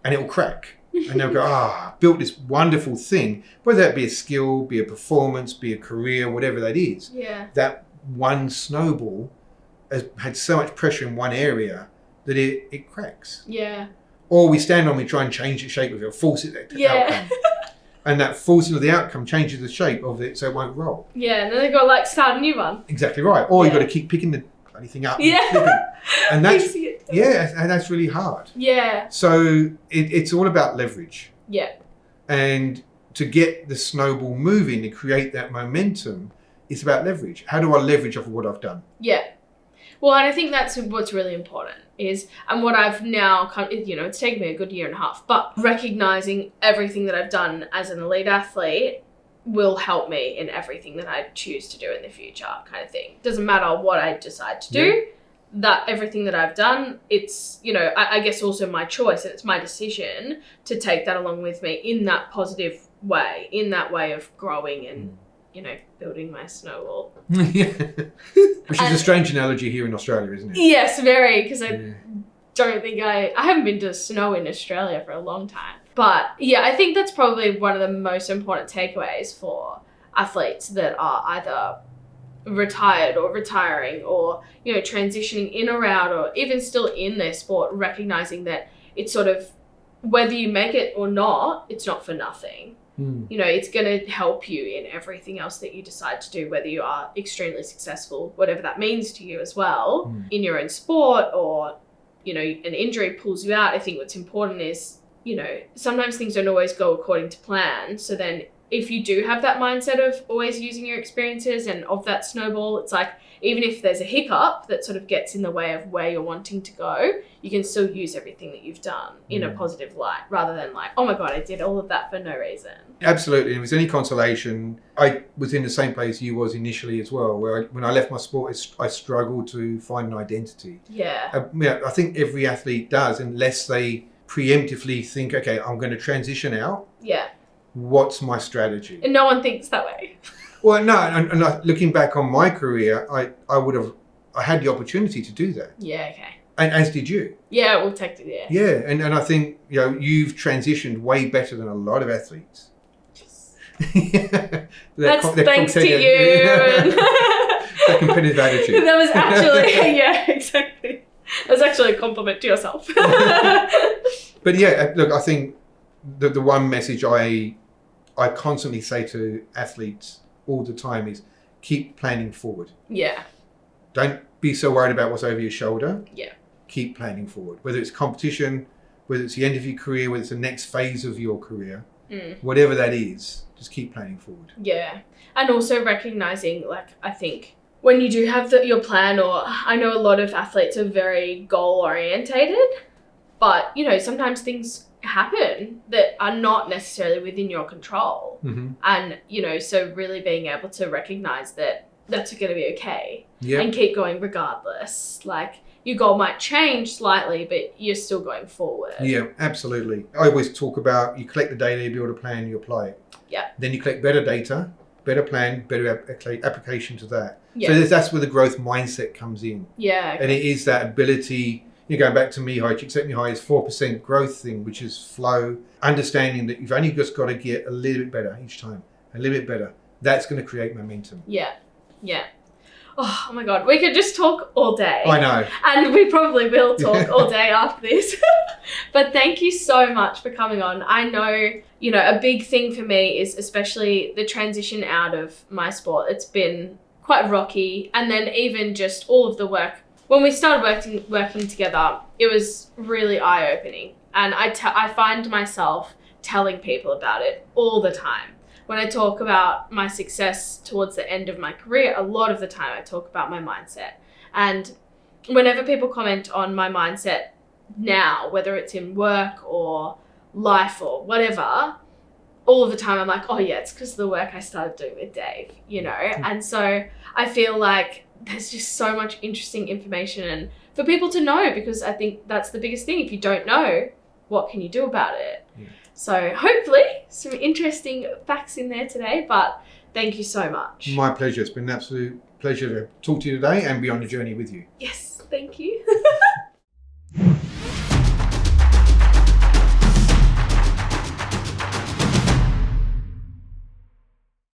And it'll crack. And they'll go, I built this wonderful thing, whether that be a skill, be a performance, be a career, whatever that is. Yeah. That one snowball has had so much pressure in one area that it cracks. Yeah. Or we stand on, we try and change the shape of it, force it to outcome. And that forcing of the outcome changes the shape of it so it won't roll. Yeah, and then they've got to start a new one. Exactly right. Or you've got to keep picking the bloody thing up. And that's and that's really hard. Yeah. So it's all about leverage. Yeah. And to get the snowball moving, to create that momentum, it's about leverage. How do I leverage off of what I've done? Yeah. Well, and I think that's what's really important is, and what I've now it's taken me a good year and a half, but recognizing everything that I've done as an elite athlete will help me in everything that I choose to do in the future, kind of thing. Doesn't matter what I decide to do, that everything that I've done, it's, I guess also my choice, and it's my decision to take that along with me in that positive way, in that way of growing and, building my snowball. Which is a strange analogy here in Australia, isn't it? Yes, very, because I don't think I haven't been to snow in Australia for a long time. But yeah, I think that's probably one of the most important takeaways for athletes that are either retired or retiring or, transitioning in or out or even still in their sport, recognizing that it's sort of, whether you make it or not, it's not for nothing. It's going to help you in everything else that you decide to do, whether you are extremely successful, whatever that means to you as well, in your own sport, or, an injury pulls you out. I think what's important is, sometimes things don't always go according to plan. So then if you do have that mindset of always using your experiences and of that snowball, it's like, even if there's a hiccup that sort of gets in the way of where you're wanting to go, you can still use everything that you've done in a positive light, rather than like, oh my God, I did all of that for no reason. Absolutely. If it was any consolation, I was in the same place you was initially as well, where when I left my sport, I struggled to find an identity. Yeah. I think every athlete does, unless they preemptively think, okay, I'm going to transition out. Yeah. What's my strategy? And no one thinks that way. Well, no, and looking back on my career, I had the opportunity to do that. Yeah, okay. And as did you. Yeah, well, technically, yeah. Yeah, and I think, you've transitioned way better than a lot of athletes. Yes. That's thanks to you. And that competitive attitude. That was actually, yeah, exactly. That was actually a compliment to yourself. But yeah, look, I think the one message I constantly say to athletes all the time is keep planning forward. Yeah. Don't be so worried about what's over your shoulder. Yeah. Keep planning forward. Whether it's competition, whether it's the end of your career, whether it's the next phase of your career, whatever that is, just keep planning forward. Yeah. And also recognizing, like, I think when you do have your plan, or I know a lot of athletes are very goal orientated, but, you know, sometimes things happen that are not necessarily within your control. And, you know, so really being able to recognize that that's going to be okay and keep going regardless. Like, your goal might change slightly, but you're still going forward. Yeah, absolutely. I always talk about you collect the data, you build a plan, you apply it. Yeah. Then you collect better data, better plan, better application to that. Yeah. So that's where the growth mindset comes in. Yeah. And it is that ability, you know, going back to Mihai, Accept Mihai is 4% growth thing, which is flow, understanding that you've only just got to get a little bit better each time, a little bit better. That's going to create momentum. Yeah. Yeah. Oh my God, we could just talk all day. I know. And we probably will talk all day after this. But thank you so much for coming on. I know, you know, a big thing for me is especially the transition out of my sport. It's been quite rocky. And then even just all of the work. When we started working together, it was really eye-opening. And I find myself telling people about it all the time. When I talk about my success towards the end of my career, a lot of the time I talk about my mindset. And whenever people comment on my mindset now, whether it's in work or life or whatever, all of the time I'm like, oh yeah, it's because of the work I started doing with Dave, you know? And so I feel like there's just so much interesting information and for people to know, because I think that's the biggest thing. If you don't know, what can you do about it? Yeah. So hopefully some interesting facts in there today, but thank you so much. My pleasure. It's been an absolute pleasure to talk to you today and be on the journey with you. Yes, thank you.